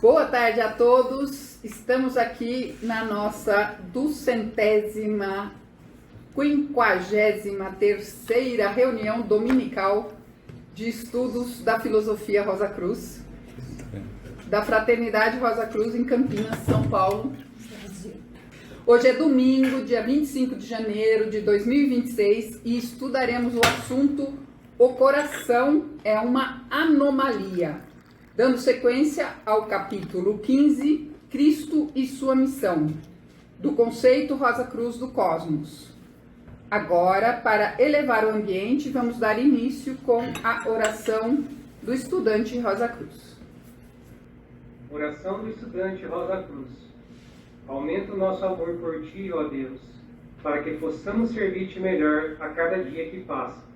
Boa tarde a todos. Estamos aqui na nossa 253ª reunião dominical de estudos da filosofia Rosa Cruz, da Fraternidade Rosa Cruz em Campinas, São Paulo. Hoje é domingo, dia 25 de janeiro de 2026 e estudaremos o assunto O coração é uma anomalia, dando sequência ao capítulo 15, Cristo e sua missão, do conceito Rosa Cruz do Cosmos. Agora, para elevar o ambiente, vamos dar início com a oração do estudante Rosa Cruz. Oração do estudante Rosa Cruz. Aumenta o nosso amor por Ti, ó Deus, para que possamos servir-te melhor a cada dia que passa.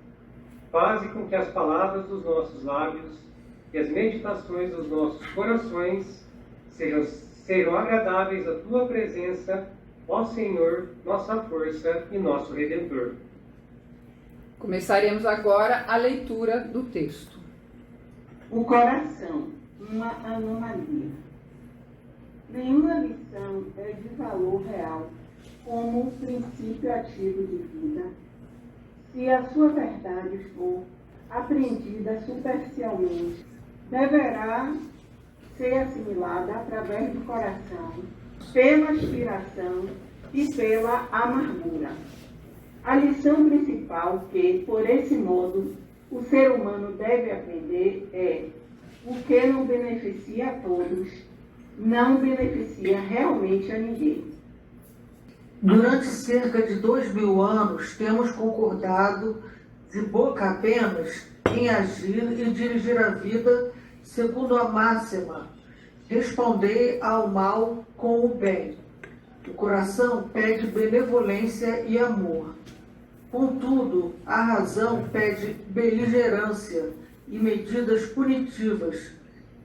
Faze com que as palavras dos nossos lábios e as meditações dos nossos corações sejam agradáveis à Tua presença, ó Senhor, nossa força e nosso Redentor. Começaremos agora a leitura do texto. O coração, uma anomalia. Nenhuma lição é de valor real como um princípio ativo de vida, se a sua verdade for aprendida superficialmente. Deverá ser assimilada através do coração, pela aspiração e pela amargura. A lição principal que, por esse modo, o ser humano deve aprender é: o que não beneficia a todos, não beneficia realmente a ninguém. Durante cerca de 2000 anos, temos concordado de boca apenas em agir e dirigir a vida segundo a máxima: responder ao mal com o bem. O coração pede benevolência e amor. Contudo, a razão pede beligerância e medidas punitivas,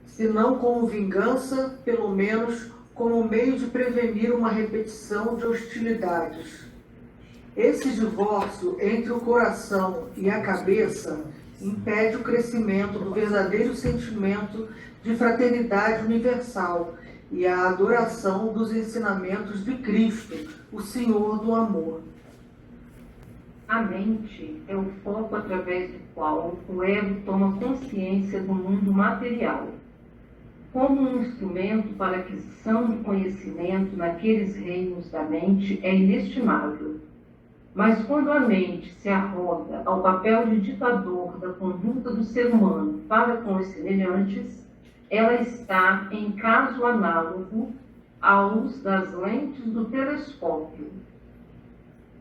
se não como vingança, pelo menos como meio de prevenir uma repetição de hostilidades. Esse divórcio entre o coração e a cabeça impede o crescimento do verdadeiro sentimento de fraternidade universal e a adoração dos ensinamentos de Cristo, o Senhor do amor. A mente é o foco através do qual o ego toma consciência do mundo material, como um instrumento para a aquisição de conhecimento naqueles reinos da mente é inestimável. Mas quando a mente se arroga ao papel de ditador da conduta do ser humano para com os semelhantes, ela está em caso análogo aos das lentes do telescópio,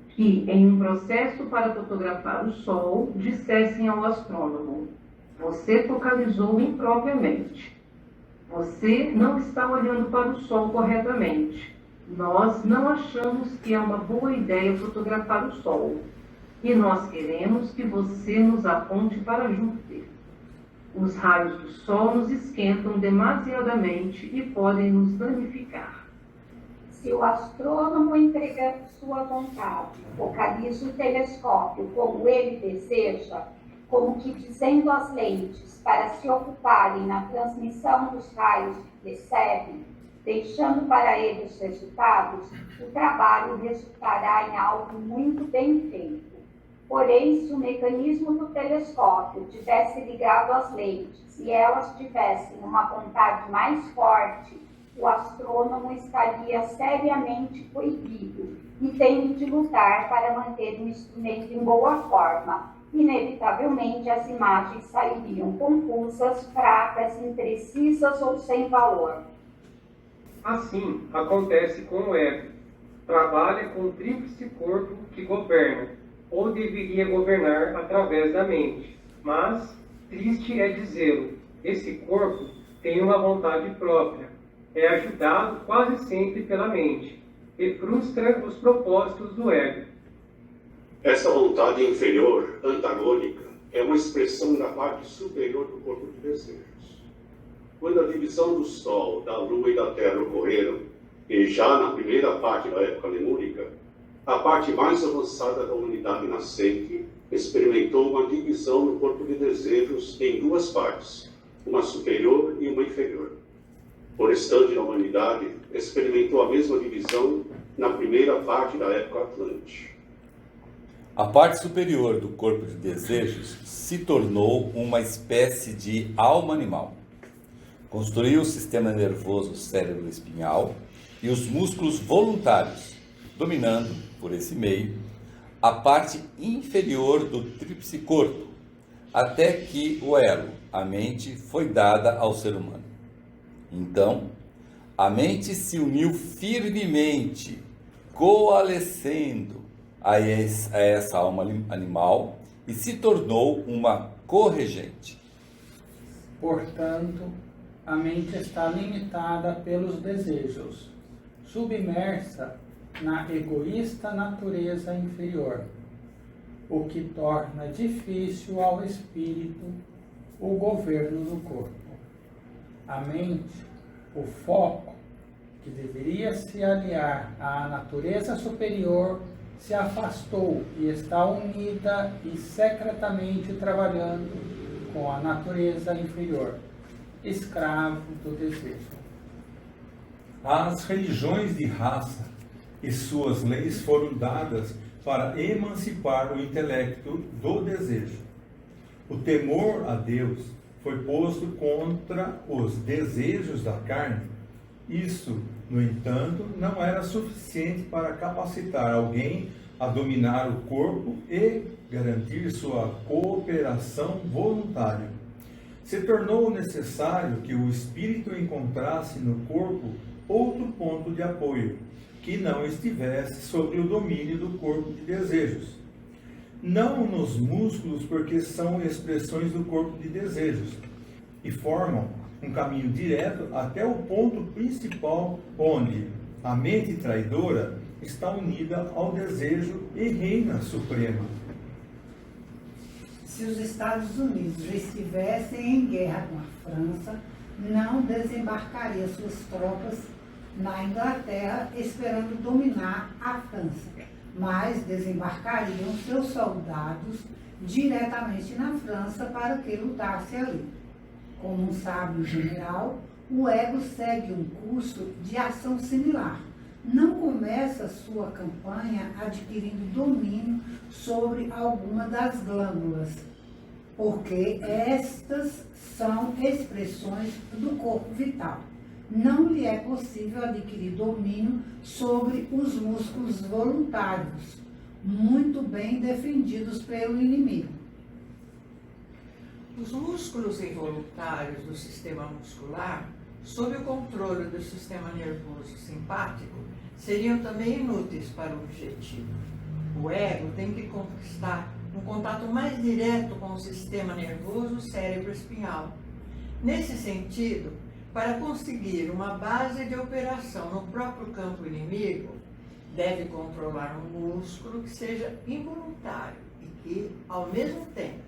que, em um processo para fotografar o Sol, dissessem ao astrônomo: você focalizou impropriamente. Você não está olhando para o Sol corretamente. Nós não achamos que é uma boa ideia fotografar o Sol. E nós queremos que você nos aponte para Júpiter. Os raios do Sol nos esquentam demasiadamente e podem nos danificar. Se o astrônomo entregar sua vontade, focaliza o telescópio como ele deseja, como que dizendo às lentes para se ocuparem na transmissão dos raios que recebem, deixando para ele os resultados, o trabalho resultará em algo muito bem feito. Porém, se o mecanismo do telescópio tivesse ligado às lentes e elas tivessem uma vontade mais forte, o astrônomo estaria seriamente coibido e tendo de lutar para manter o instrumento em boa forma. Inevitavelmente, as imagens sairiam confusas, fracas, imprecisas ou sem valor. Assim, acontece com o ego. Trabalha com o tríplice corpo que governa, ou deveria governar através da mente. Mas, triste é dizê-lo, esse corpo tem uma vontade própria, é ajudado quase sempre pela mente, e frustra os propósitos do ego. Essa vontade inferior, antagônica, é uma expressão da parte superior do corpo de desejos. Quando a divisão do Sol, da Lua e da Terra ocorreram, e já na primeira parte da época lemúrica, a parte mais avançada da unidade nascente experimentou uma divisão no corpo de desejos em duas partes, uma superior e uma inferior. O restante da humanidade experimentou a mesma divisão na primeira parte da época Atlântica. A parte superior do corpo de desejos se tornou uma espécie de alma animal. Construiu o sistema nervoso cérebro espinhal e os músculos voluntários, dominando, por esse meio, a parte inferior do tríplice corpo, até que o elo, a mente, foi dada ao ser humano. Então, a mente se uniu firmemente, coalescendo a essa alma animal e se tornou uma corregente. Portanto, a mente está limitada pelos desejos, submersa na egoísta natureza inferior, o que torna difícil ao espírito o governo do corpo. A mente, o foco, que deveria se aliar à natureza superior, se afastou e está unida e secretamente trabalhando com a natureza inferior, escravo do desejo. As religiões de raça e suas leis foram dadas para emancipar o intelecto do desejo. O temor a Deus foi posto contra os desejos da carne. Isso, no entanto, não era suficiente para capacitar alguém a dominar o corpo e garantir sua cooperação voluntária. Se tornou necessário que o espírito encontrasse no corpo outro ponto de apoio, que não estivesse sob o domínio do corpo de desejos. Não nos músculos, porque são expressões do corpo de desejos e formam um caminho direto até o ponto principal, onde a mente traidora está unida ao desejo e reina suprema. Se os Estados Unidos estivessem em guerra com a França, não desembarcaria suas tropas na Inglaterra esperando dominar a França, mas desembarcariam seus soldados diretamente na França para que lutasse ali. Como um sábio general, o ego segue um curso de ação similar. Não começa sua campanha adquirindo domínio sobre alguma das glândulas, porque estas são expressões do corpo vital. Não lhe é possível adquirir domínio sobre os músculos voluntários, muito bem defendidos pelo inimigo. Os músculos involuntários do sistema muscular, sob o controle do sistema nervoso simpático, seriam também inúteis para o objetivo. O ego tem que conquistar um contato mais direto com o sistema nervoso cérebro-espinhal. Nesse sentido, para conseguir uma base de operação no próprio campo inimigo, deve controlar um músculo que seja involuntário e que, ao mesmo tempo,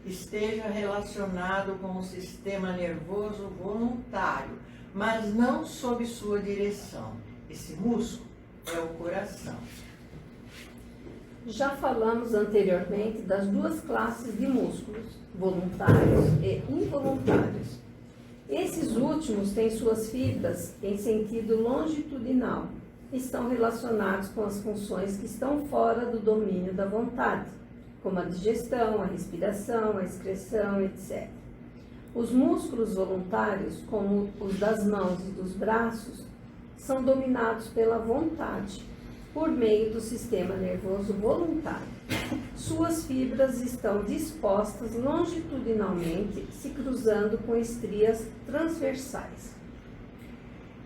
esteja relacionado com o sistema nervoso voluntário, mas não sob sua direção. Esse músculo é o coração. Já falamos anteriormente das duas classes de músculos, voluntários e involuntários. Esses últimos têm suas fibras em sentido longitudinal, estão relacionados com as funções que estão fora do domínio da vontade, como a digestão, a respiração, a excreção, etc. Os músculos voluntários, como os das mãos e dos braços, são dominados pela vontade, por meio do sistema nervoso voluntário. Suas fibras estão dispostas longitudinalmente, se cruzando com estrias transversais.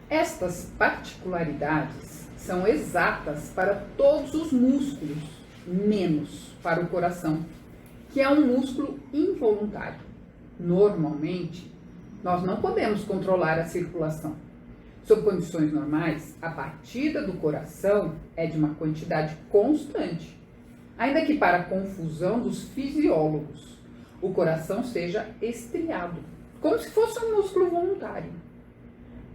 Estas particularidades são exatas para todos os músculos, menos para o coração, que é um músculo involuntário. Normalmente, nós não podemos controlar a circulação. Sob condições normais, a batida do coração é de uma quantidade constante, ainda que para a confusão dos fisiólogos, o coração seja estriado, como se fosse um músculo voluntário.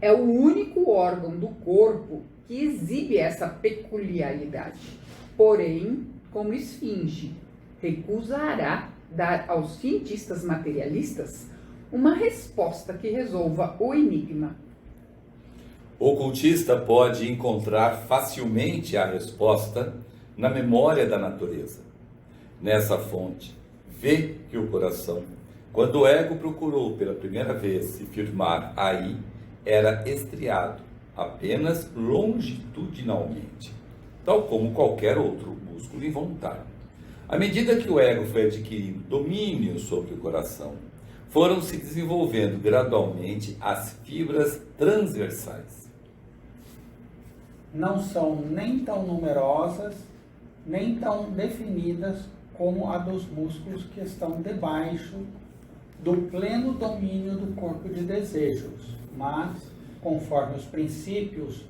É o único órgão do corpo que exibe essa peculiaridade. Porém, como esfinge, recusará dar aos cientistas materialistas uma resposta que resolva o enigma. O ocultista pode encontrar facilmente a resposta na memória da natureza. Nessa fonte, vê que o coração, quando o ego procurou pela primeira vez se firmar aí, era estriado apenas longitudinalmente, tal como qualquer outro músculo involuntário. À medida que o ego foi adquirindo domínio sobre o coração, foram se desenvolvendo gradualmente as fibras transversais. Não são nem tão numerosas, nem tão definidas como a dos músculos que estão debaixo do pleno domínio do corpo de desejos, mas, conforme os princípios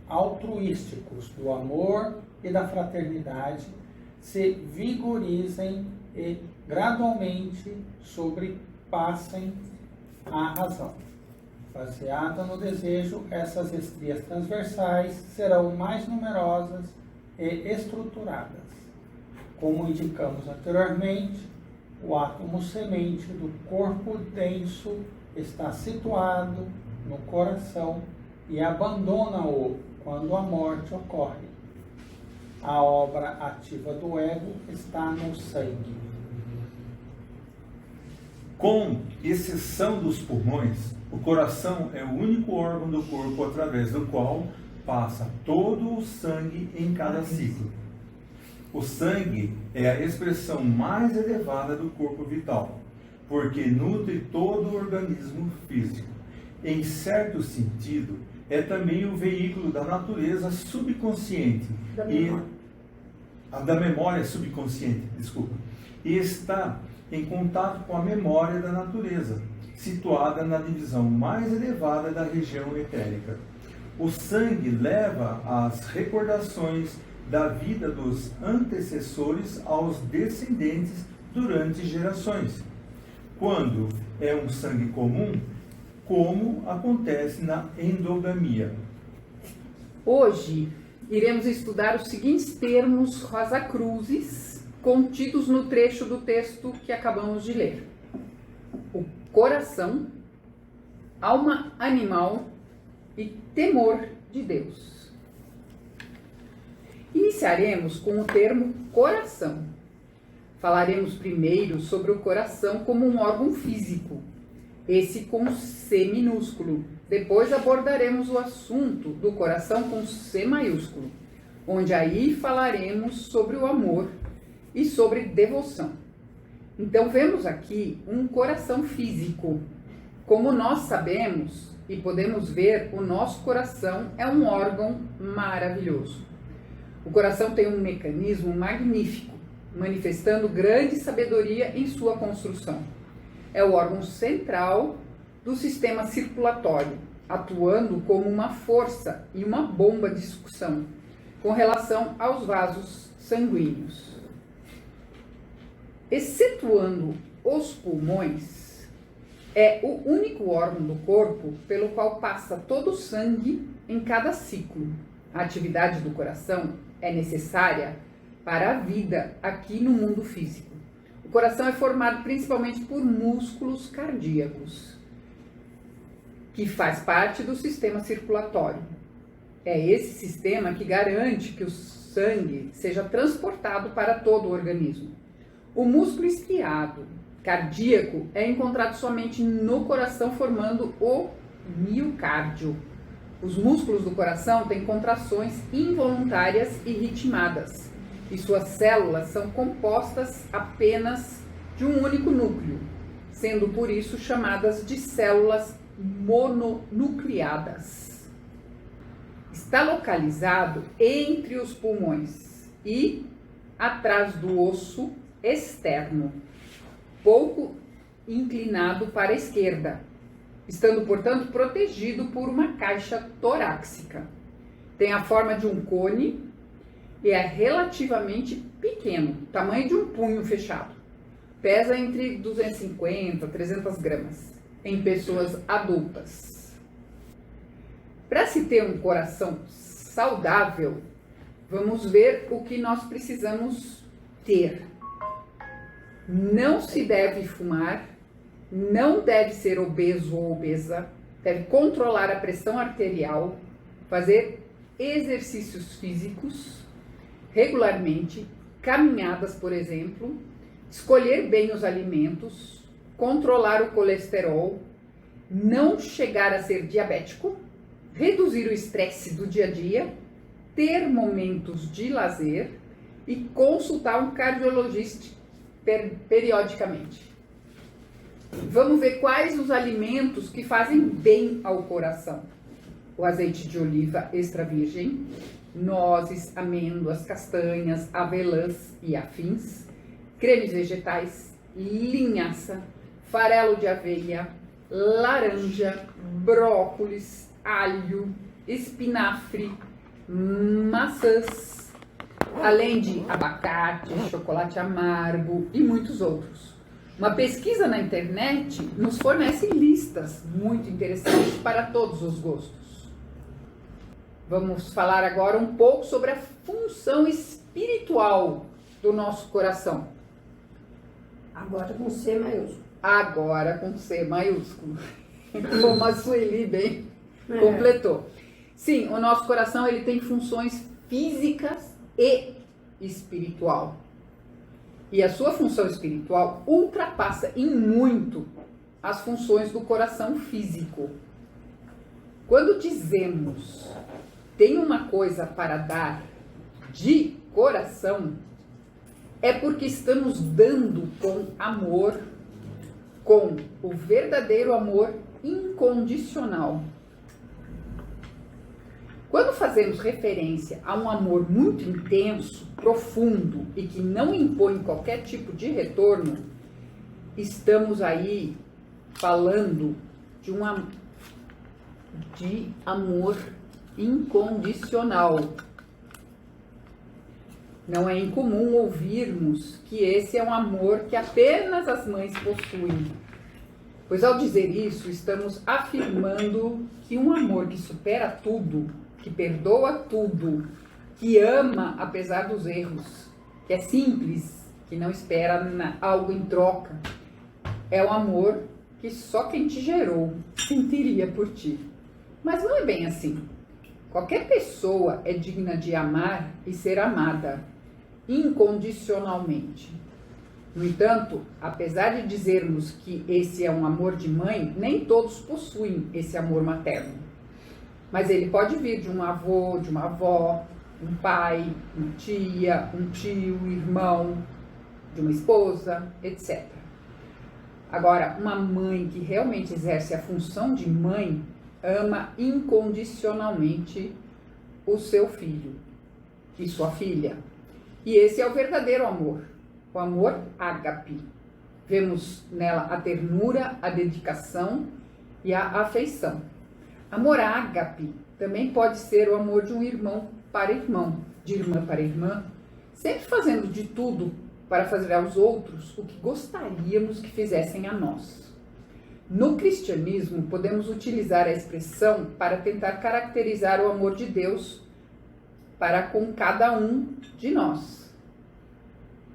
altruísticos do amor e da fraternidade, se vigorizem e gradualmente sobrepassem a razão. Baseada no desejo, essas estrias transversais serão mais numerosas e estruturadas. Como indicamos anteriormente, o átomo semente do corpo denso está situado no coração e abandona-o quando a morte ocorre. A obra ativa do ego está no sangue. Com exceção dos pulmões, o coração é o único órgão do corpo através do qual passa todo o sangue em cada ciclo. O sangue é a expressão mais elevada do corpo vital, porque nutre todo o organismo físico. Em certo sentido, é também o veículo da natureza subconsciente da memória subconsciente, e está em contato com a memória da natureza, situada na divisão mais elevada da região etérica. O sangue leva as recordações da vida dos antecessores aos descendentes durante gerações. Quando é um sangue comum, como acontece na endogamia. Hoje, iremos estudar os seguintes termos rosacruzes contidos no trecho do texto que acabamos de ler: o coração, alma animal e temor de Deus. Iniciaremos com o termo coração. Falaremos primeiro sobre o coração como um órgão físico, esse com C minúsculo. Depois abordaremos o assunto do coração com C maiúsculo, onde aí falaremos sobre o amor e sobre devoção. Então vemos aqui um coração físico. Como nós sabemos e podemos ver, o nosso coração é um órgão maravilhoso. O coração tem um mecanismo magnífico, manifestando grande sabedoria em sua construção. É o órgão central do sistema circulatório, atuando como uma força e uma bomba de sucção com relação aos vasos sanguíneos. Excetuando os pulmões, é o único órgão do corpo pelo qual passa todo o sangue em cada ciclo. A atividade do coração é necessária para a vida aqui no mundo físico. O coração é formado principalmente por músculos cardíacos, que faz parte do sistema circulatório. É esse sistema que garante que o sangue seja transportado para todo o organismo. O músculo estriado cardíaco é encontrado somente no coração, formando o miocárdio. Os músculos do coração têm contrações involuntárias e ritmadas, e suas células são compostas apenas de um único núcleo, sendo por isso chamadas de células mononucleadas. Está localizado entre os pulmões e atrás do osso externo, pouco inclinado para a esquerda, estando, portanto, protegido por uma caixa torácica. Tem a forma de um cone e é relativamente pequeno, tamanho de um punho fechado. Pesa entre 250 a 300 gramas em pessoas adultas. Para se ter um coração saudável, vamos ver o que nós precisamos ter. Não se deve fumar, não deve ser obeso ou obesa, deve controlar a pressão arterial, fazer exercícios físicos regularmente, caminhadas, por exemplo, escolher bem os alimentos, controlar o colesterol, não chegar a ser diabético, reduzir o estresse do dia a dia, ter momentos de lazer e consultar um cardiologista periodicamente. Vamos ver quais os alimentos que fazem bem ao coração. O azeite de oliva extra virgem, nozes, amêndoas, castanhas, avelãs e afins, cremes vegetais, linhaça, farelo de aveia, laranja, brócolis, alho, espinafre, maçãs, além de abacate, chocolate amargo e muitos outros. Uma pesquisa na internet nos fornece listas muito interessantes para todos os gostos. Vamos falar agora um pouco sobre a função espiritual do nosso coração. Agora com C maiúsculo. Agora com C maiúsculo. Como a Sueli bem completou. Sim, o nosso coração ele tem funções físicas e espiritual. E a sua função espiritual ultrapassa em muito as funções do coração físico. Quando dizemos tem uma coisa para dar de coração, é porque estamos dando com amor, com o verdadeiro amor incondicional. Quando fazemos referência a um amor muito intenso, profundo e que não impõe qualquer tipo de retorno, estamos aí falando de amor incondicional. Não é incomum ouvirmos que esse é um amor que apenas as mães possuem. Pois ao dizer isso, estamos afirmando que um amor que supera tudo, que perdoa tudo, que ama apesar dos erros, que é simples, que não espera algo em troca, é um amor que só quem te gerou sentiria por ti. Mas não é bem assim. Qualquer pessoa é digna de amar e ser amada incondicionalmente. No entanto, apesar de dizermos que esse é um amor de mãe, nem todos possuem esse amor materno. Mas ele pode vir de um avô, de uma avó, um pai, uma tia, um tio, um irmão, de uma esposa, etc. Agora, uma mãe que realmente exerce a função de mãe ama incondicionalmente o seu filho e sua filha. E esse é o verdadeiro amor, o amor ágape. Vemos nela a ternura, a dedicação e a afeição. Amor ágape também pode ser o amor de um irmão para irmão, de irmã para irmã, sempre fazendo de tudo para fazer aos outros o que gostaríamos que fizessem a nós. No cristianismo, podemos utilizar a expressão para tentar caracterizar o amor de Deus para com cada um de nós.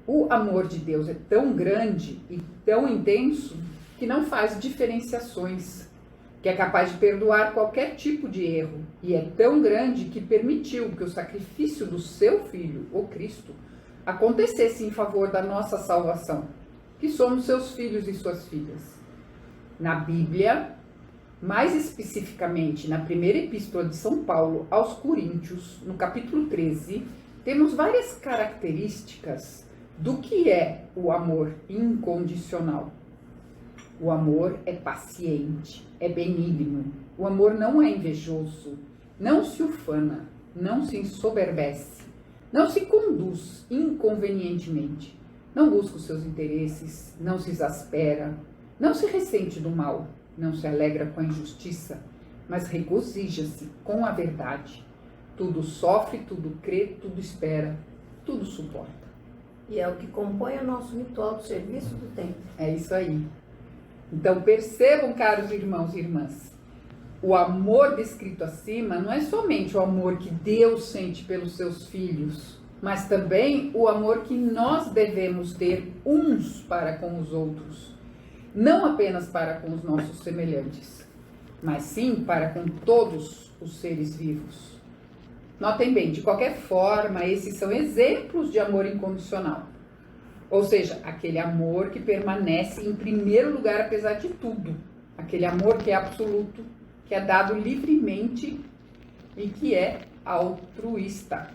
O amor de Deus é tão grande e tão intenso que não faz diferenciações, que é capaz de perdoar qualquer tipo de erro, e é tão grande que permitiu que o sacrifício do seu Filho, o Cristo, acontecesse em favor da nossa salvação, que somos seus filhos e suas filhas. Na Bíblia, mais especificamente na primeira epístola de São Paulo aos Coríntios, no capítulo 13, temos várias características do que é o amor incondicional. O amor é paciente, é benigno. O amor não é invejoso, não se ufana, não se ensoberbece, não se conduz inconvenientemente, não busca os seus interesses, não se exaspera, não se ressente do mal, não se alegra com a injustiça, mas regozija-se com a verdade. Tudo sofre, tudo crê, tudo espera, tudo suporta. E é o que compõe o nosso ritual do serviço do tempo. É isso aí. Então percebam, caros irmãos e irmãs, o amor descrito acima não é somente o amor que Deus sente pelos seus filhos, mas também o amor que nós devemos ter uns para com os outros, não apenas para com os nossos semelhantes. mas sim para com todos os seres vivos. Notem bem, de qualquer forma, esses são exemplos de amor incondicional. Ou seja, aquele amor que permanece em primeiro lugar apesar de tudo. Aquele amor que é absoluto, que é dado livremente e que é altruísta.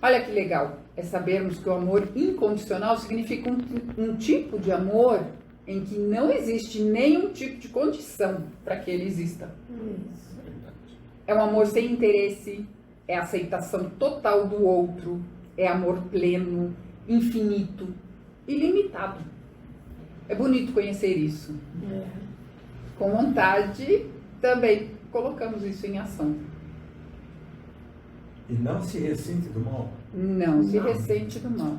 Olha que legal, é sabermos que o amor incondicional significa um tipo de amor em que não existe nenhum tipo de condição para que ele exista. É um amor sem interesse, é aceitação total do outro, é amor pleno, infinito, ilimitado. É bonito conhecer isso. Com vontade, também colocamos isso em ação. E não se ressente do mal. Não se ressente do mal.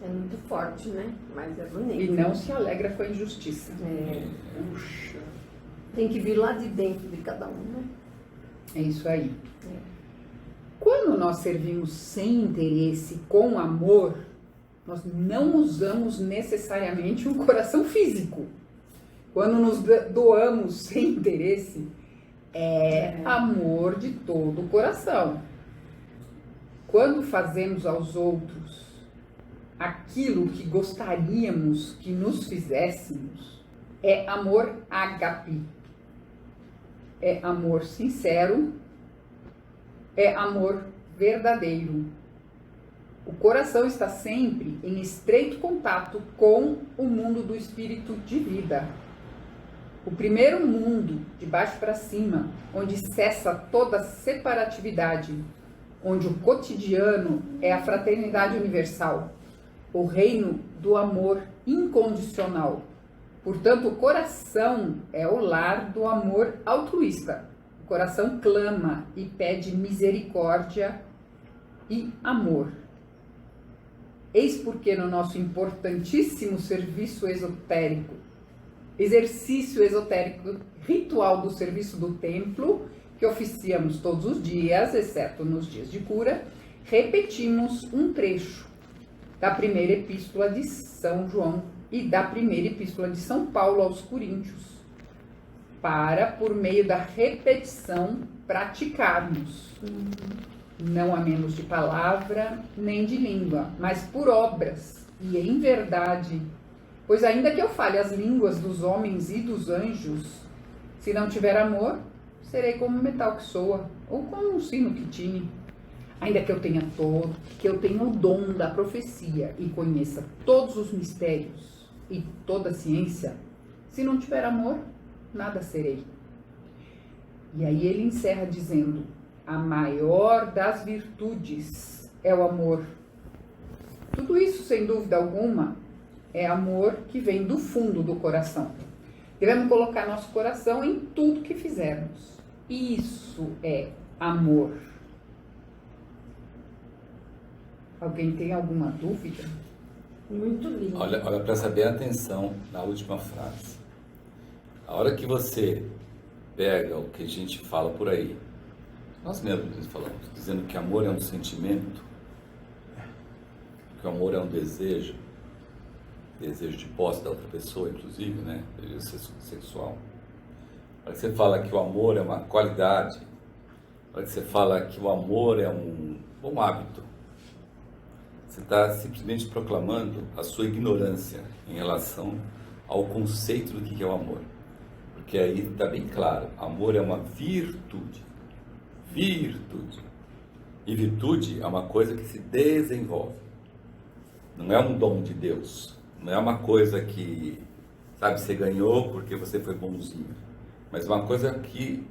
É muito forte, né? Mas é bonito. E não se alegra com a injustiça. Puxa. Tem que vir lá de dentro de cada um, né? É isso aí. Quando nós servimos sem interesse, com amor, nós não usamos necessariamente um coração físico. Quando nos doamos sem interesse, é amor de todo o coração. Quando fazemos aos outros aquilo que gostaríamos que nos fizéssemos, é amor ágape. É amor sincero, é amor verdadeiro. O coração está sempre em estreito contato com o mundo do espírito de vida. O primeiro mundo, de baixo para cima, onde cessa toda separatividade, onde o cotidiano é a fraternidade universal, o reino do amor incondicional. Portanto, o coração é o lar do amor altruísta. O coração clama e pede misericórdia e amor. Eis porque no nosso importantíssimo serviço esotérico, exercício esotérico ritual do serviço do templo, que oficiamos todos os dias, exceto nos dias de cura, repetimos um trecho da primeira epístola de São João e da primeira epístola de São Paulo aos Coríntios, para, por meio da repetição, praticarmos, não a menos de palavra nem de língua, mas por obras e em verdade. Pois ainda que eu fale as línguas dos homens e dos anjos, se não tiver amor, serei como metal que soa, ou como um sino que tine. Ainda que eu tenha o dom da profecia e conheça todos os mistérios e toda a ciência, se não tiver amor, nada serei. E aí ele encerra dizendo: a maior das virtudes é o amor. Tudo isso, sem dúvida alguma, é amor que vem do fundo do coração. Devemos colocar nosso coração em tudo que fizermos. Isso é amor. Alguém tem alguma dúvida? Muito lindo. Olha, presta bem atenção na última frase. A hora que você pega o que a gente fala por aí, nós mesmos falamos, dizendo que amor é um sentimento, que o amor é um desejo de posse da outra pessoa, inclusive, né? Desejo sexual. Para que você fala que o amor é uma qualidade, para que você fala que o amor é um bom hábito, você está simplesmente proclamando a sua ignorância em relação ao conceito do que é o amor. Porque aí está bem claro, amor é uma virtude. Virtude. E virtude é uma coisa que se desenvolve. Não é um dom de Deus. Não é uma coisa que, sabe, você ganhou porque você foi bonzinho. Mas uma coisa que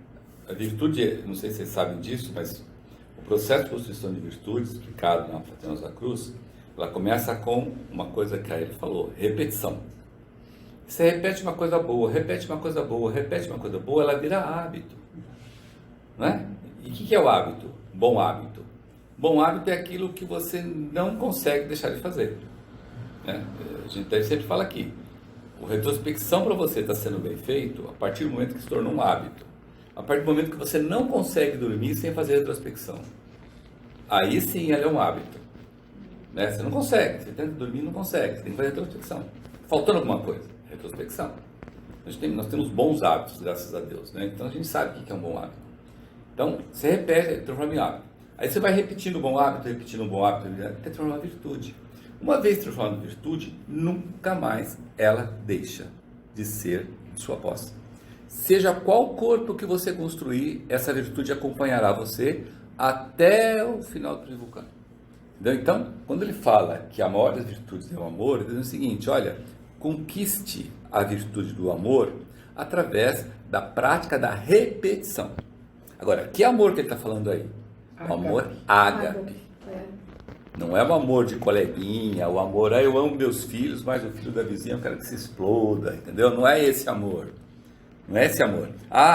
a virtude, não sei se vocês sabem disso, mas o processo de construção de virtudes, explicado na Fraternidade da Cruz, ela começa com uma coisa que a ele falou, repetição. Você repete uma coisa boa, repete uma coisa boa, repete uma coisa boa, ela vira hábito. Né? E o que é o hábito? Bom hábito. Bom hábito é aquilo que você não consegue deixar de fazer. Né? A gente sempre fala aqui, a retrospecção para você está sendo bem feito a partir do momento que se tornou um hábito. A partir do momento que você não consegue dormir sem fazer retrospecção. Aí sim ela é um hábito. Né? Você não consegue, você tenta dormir e não consegue, você tem que fazer retrospecção. Faltando alguma coisa, retrospecção. Nós temos bons hábitos, graças a Deus, né? Então a gente sabe o que é um bom hábito. Então, você repete, transforma em hábito. Aí você vai repetindo um bom hábito, até transformar em virtude. Uma vez transformada em virtude, nunca mais ela deixa de ser de sua posse. Seja qual corpo que você construir, essa virtude acompanhará você até o final do período vulcânico. Entendeu? Então, quando ele fala que a maior das virtudes é o amor, ele diz o seguinte, olha, conquiste a virtude do amor através da prática da repetição. Agora, que amor que ele está falando aí? O amor ágape. Não é o amor de coleguinha, o amor, eu amo meus filhos, mas o filho da vizinha eu quero que se exploda, entendeu? Não é esse amor. Não é esse amor.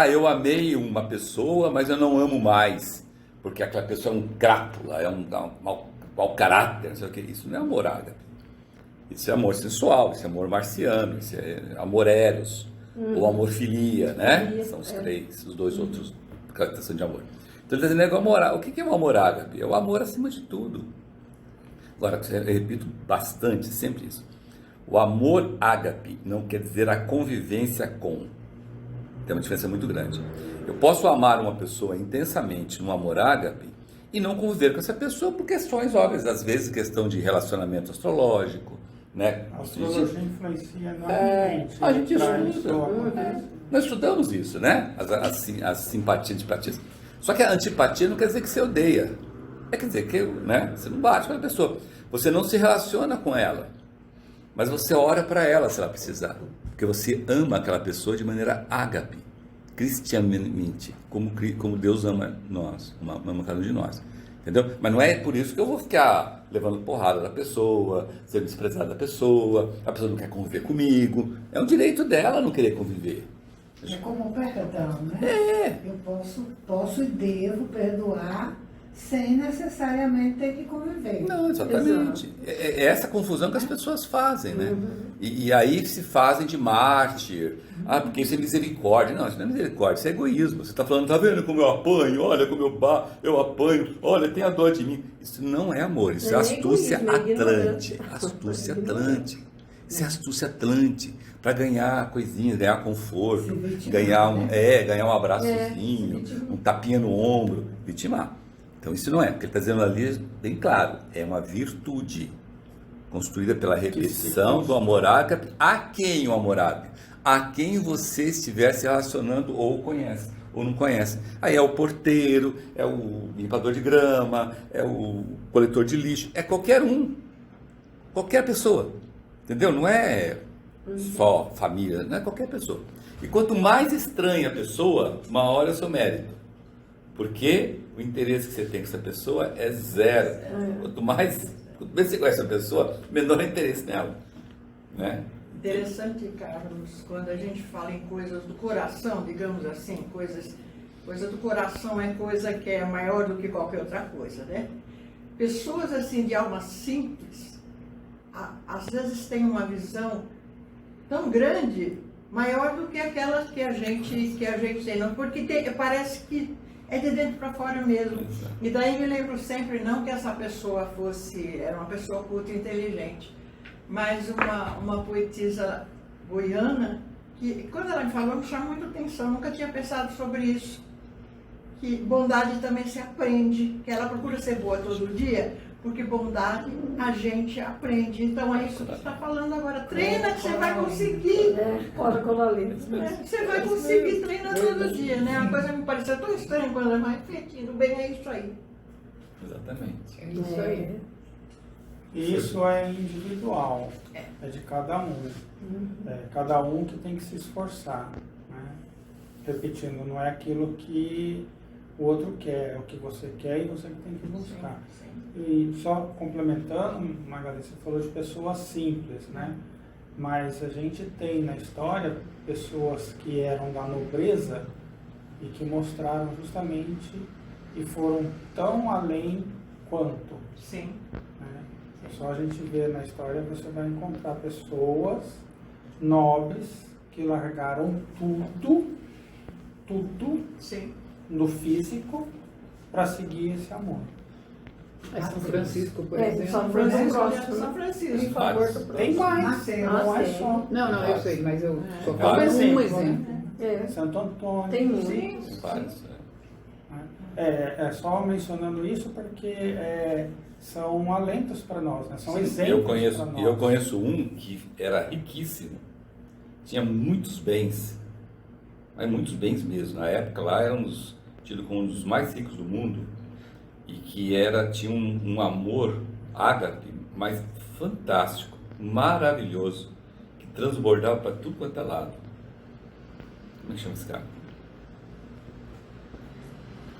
Eu amei uma pessoa, mas eu não amo mais, porque aquela pessoa é um crápula, é um mau caráter, não sei o que. Isso não é amor ágape. Isso é amor sensual, isso é amor marciano, isso é amor eros, ou amor filia, né? São os três, os dois outros caracterizações de amor. Então ele está dizendo o que é o amor ágape? É o amor acima de tudo. Agora, eu repito bastante, sempre isso. O amor ágape não quer dizer a convivência com. Tem uma diferença muito grande. Eu posso amar uma pessoa intensamente no amor ágape e não conviver com essa pessoa por questões óbvias, às vezes questão de relacionamento astrológico, né? A astrologia influencia enormemente. A gente estuda. Nós estudamos isso, né? As simpatias e antipatias. Só que a antipatia não quer dizer que você odeia. Quer dizer que, né, você não bate com a pessoa. Você não se relaciona com ela. Mas você ora para ela se ela precisar. Porque você ama aquela pessoa de maneira ágape. Cristianamente. Como Deus ama nós. Ama cada um de nós. Entendeu? Mas não é por isso que eu vou ficar levando porrada da pessoa, sendo desprezado da pessoa, a pessoa não quer conviver comigo. É um direito dela não querer conviver. É como perdão, né? Eu posso e devo perdoar sem necessariamente ter que conviver. Não, exatamente. É essa confusão que as pessoas fazem, né? E aí se fazem de mártir. Porque isso é misericórdia. Não, isso não é misericórdia, isso é egoísmo. Você está falando, tá vendo como eu apanho? Olha como eu apanho. Olha, tenha dó de mim. Isso não é amor, isso é astúcia atlante. Astúcia atlante. Isso é astúcia atlante. Para ganhar coisinhas, ganhar conforto, ganhar um abraçozinho, um tapinha no ombro, vitimar. Então isso não é, porque ele está dizendo ali bem claro, é uma virtude construída pela repetição do amor ágape. A quem o amor ágape? A quem você estiver se relacionando ou conhece, ou não conhece. Aí é o porteiro, é o limpador de grama, é o coletor de lixo, é qualquer um, qualquer pessoa, entendeu? Não é só família, não é qualquer pessoa. E quanto mais estranha a pessoa, maior é o seu mérito. Porque o interesse que você tem com essa pessoa é zero. Quanto mais você conhece a pessoa, menor é o interesse nela. Né? Interessante, Carlos, quando a gente fala em coisas do coração, digamos assim, coisa do coração é coisa que é maior do que qualquer outra coisa, né? Pessoas assim de alma simples, às vezes têm uma visão tão grande, maior do que aquelas que a gente tem, não, porque parece que é de dentro para fora mesmo. E daí me lembro sempre, não que essa pessoa era uma pessoa culta e inteligente, mas uma poetisa goiana, que quando ela me falou, me chamou muita atenção, nunca tinha pensado sobre isso, que bondade também se aprende, que ela procura ser boa todo dia, porque bondade a gente aprende. Então é isso que você está falando agora. Treina que você vai conseguir. Você vai conseguir treinar todo dia, né? A coisa me pareceu tão estranha quando ela vai refletindo. Bem, é isso aí. Exatamente. É isso aí. E isso é individual. É de cada um. É cada um que tem que se esforçar. Né? Repetindo, não é aquilo que o outro quer, é o que você quer e você que tem que buscar. E só complementando, Magali, você falou de pessoas simples, né? Mas a gente tem na história pessoas que eram da nobreza e que mostraram justamente e foram tão além quanto. Sim. Né? É só a gente ver na história, você vai encontrar pessoas nobres que largaram tudo Sim. no físico para seguir esse amor. É São Francisco, por É, exemplo. São Francisco, Francisco. São Francisco. Em favor do Tem mais, Maceió. não é Sim. só. Não, eu sei, mas eu só É falo um um exemplo. exemplo. É, Santo Antônio. tem muitos. Tem vários, É só mencionando isso porque são alentos para nós, né? São exemplos para nós. Eu conheço um que era riquíssimo, tinha muitos bens, mas muitos bens mesmo. Na época lá éramos tido como um dos mais ricos do mundo e que tinha um amor ágape, mas fantástico, maravilhoso, que transbordava para tudo quanto é lado. Como é que chama esse cara?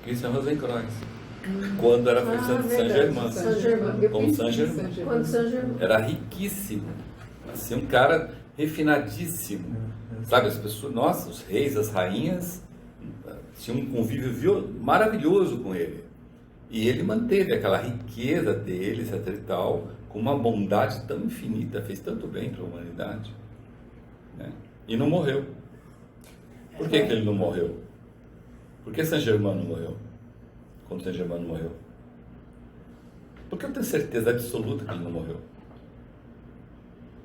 Christian Rosenkreuz. Quando era foi Saint-Germain. Saint-Germain. Como Saint-Germain. Quando Saint-Germain. Era riquíssimo. Assim, um cara refinadíssimo. Sabe, as pessoas, nossa, os reis, as rainhas tinham um convívio maravilhoso com ele. E ele manteve aquela riqueza dele, etc e tal, com uma bondade tão infinita, fez tanto bem para a humanidade. Né? E não morreu. Por que ele não morreu? Por que Saint-Germain não morreu? Quando Saint-Germain não morreu? Porque eu tenho certeza absoluta que ele não morreu.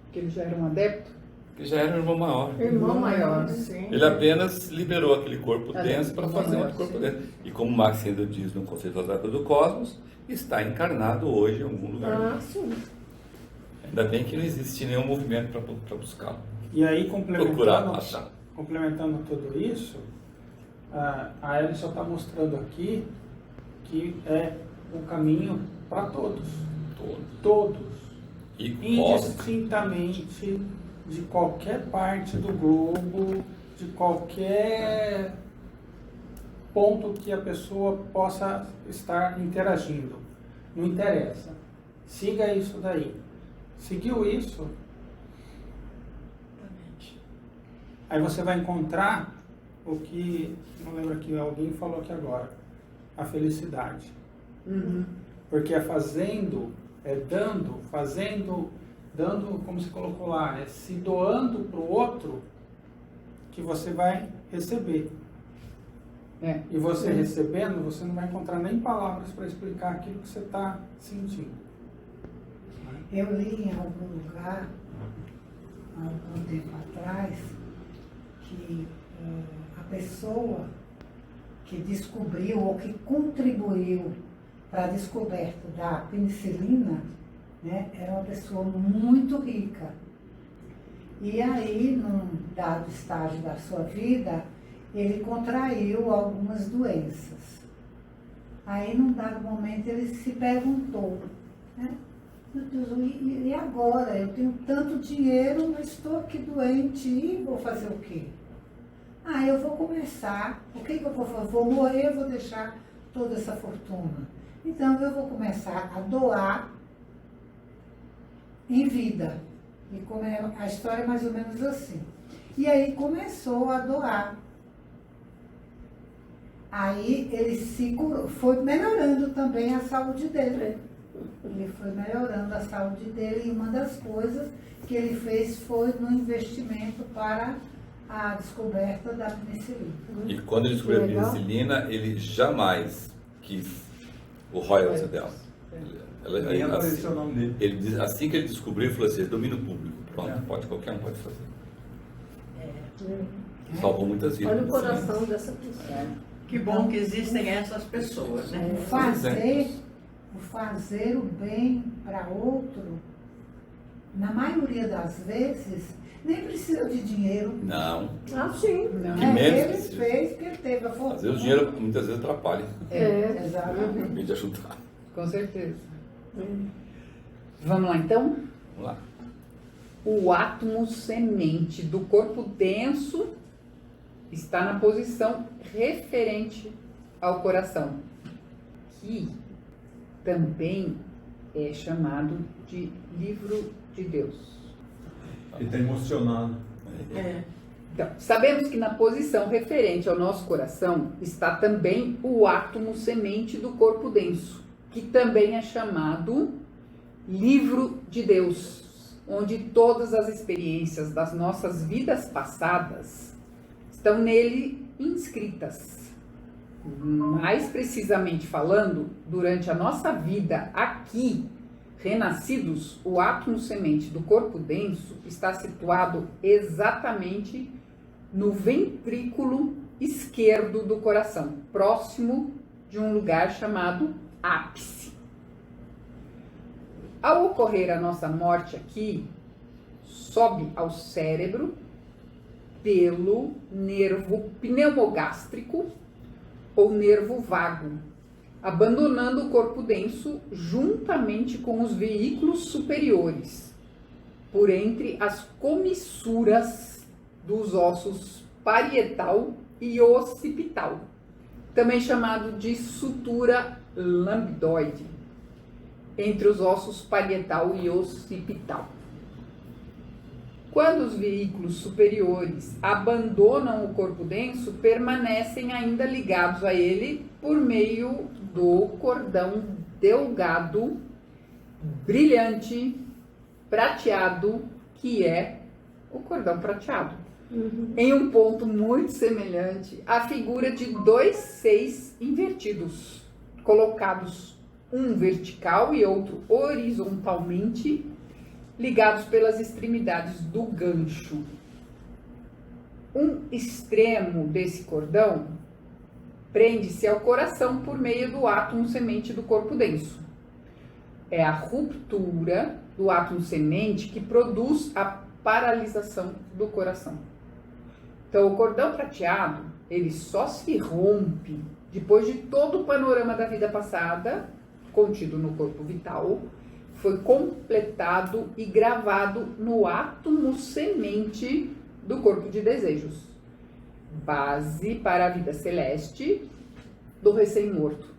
Porque ele já era um adepto? Porque já era um irmão maior. Irmão maior. Sim. Ele apenas liberou aquele corpo Ah, denso para fazer maior, outro corpo sim. denso. E como Marx ainda diz no Conceito Filosófico do Cosmos, está encarnado hoje em algum lugar. Ah, sim. Ainda bem que não existe nenhum movimento para buscá-lo. E aí, Procurar achar. complementando tudo isso, a Ellen só está mostrando aqui que é um caminho para todos. Todos. E cósmico. Indistintamente de qualquer parte do globo, de qualquer ponto que a pessoa possa estar interagindo. Não interessa. Siga isso daí. Seguiu isso, aí você vai encontrar o que, não lembro aqui, alguém falou aqui agora, a felicidade. Uhum. Porque é fazendo, dando, como você colocou lá, se doando para o outro, que você vai receber. É. E você recebendo, você não vai encontrar nem palavras para explicar aquilo que você está sentindo. Eu li em algum lugar, há algum tempo atrás, que a pessoa que descobriu ou que contribuiu para a descoberta da penicilina, né, era uma pessoa muito rica. E aí, num dado estágio da sua vida, ele contraiu algumas doenças. Aí, num dado momento, ele se perguntou, né? Meu Deus, e agora? Eu tenho tanto dinheiro, mas estou aqui doente e vou fazer o quê? Eu vou começar. O que eu vou fazer? Vou morrer, vou deixar toda essa fortuna. Então, eu vou começar a doar em vida. E a história é mais ou menos assim. E aí começou a doar. Aí ele se curou, foi melhorando também a saúde dele. Ele foi melhorando a saúde dele e uma das coisas que ele fez foi no investimento para a descoberta da penicilina. E quando ele descobriu a penicilina, ele jamais quis o royalties dela. Nem apareceu o nome dele. Ele, assim que ele descobriu, ele falou assim: domínio público. Pronto, qualquer um pode fazer. Salvou muitas vidas. Olha o coração dessa pessoa. Que bom que existem essas pessoas, né? O fazer o bem para outro, na maioria das vezes, nem precisa de dinheiro. Não. Ah, sim. Não. Que menos Ele precisa. fez porque ele teve a fortuna. Às vezes o dinheiro muitas vezes atrapalha. Exatamente. Em vez de ajudar. Com certeza. Vamos lá, então? Vamos lá. O átomo semente do corpo denso está na posição referente ao coração, que também é chamado de livro de Deus. Ele está emocionado. Então, sabemos que na posição referente ao nosso coração está também o átomo semente do corpo denso, que também é chamado livro de Deus, onde todas as experiências das nossas vidas passadas estão nele inscritas. Mais precisamente falando, durante a nossa vida aqui, renascidos, o átomo semente do corpo denso está situado exatamente no ventrículo esquerdo do coração, próximo de um lugar chamado ápice. Ao ocorrer a nossa morte aqui, sobe ao cérebro pelo nervo pneumogástrico ou nervo vago, abandonando o corpo denso juntamente com os veículos superiores, por entre as comissuras dos ossos parietal e occipital, também chamado de sutura lambdoide, entre os ossos parietal e occipital. Quando os veículos superiores abandonam o corpo denso, permanecem ainda ligados a ele por meio do cordão delgado, brilhante, prateado, que é o cordão prateado. Em um ponto muito semelhante à figura de 2 seis invertidos, colocados um vertical e outro horizontalmente, ligados pelas extremidades do gancho. Um extremo desse cordão prende-se ao coração por meio do átomo semente do corpo denso. É a ruptura do átomo semente que produz a paralisação do coração. Então, o cordão prateado, ele só se rompe depois de todo o panorama da vida passada, contido no corpo vital, foi completado e gravado no átomo semente do corpo de desejos, base para a vida celeste do recém-morto.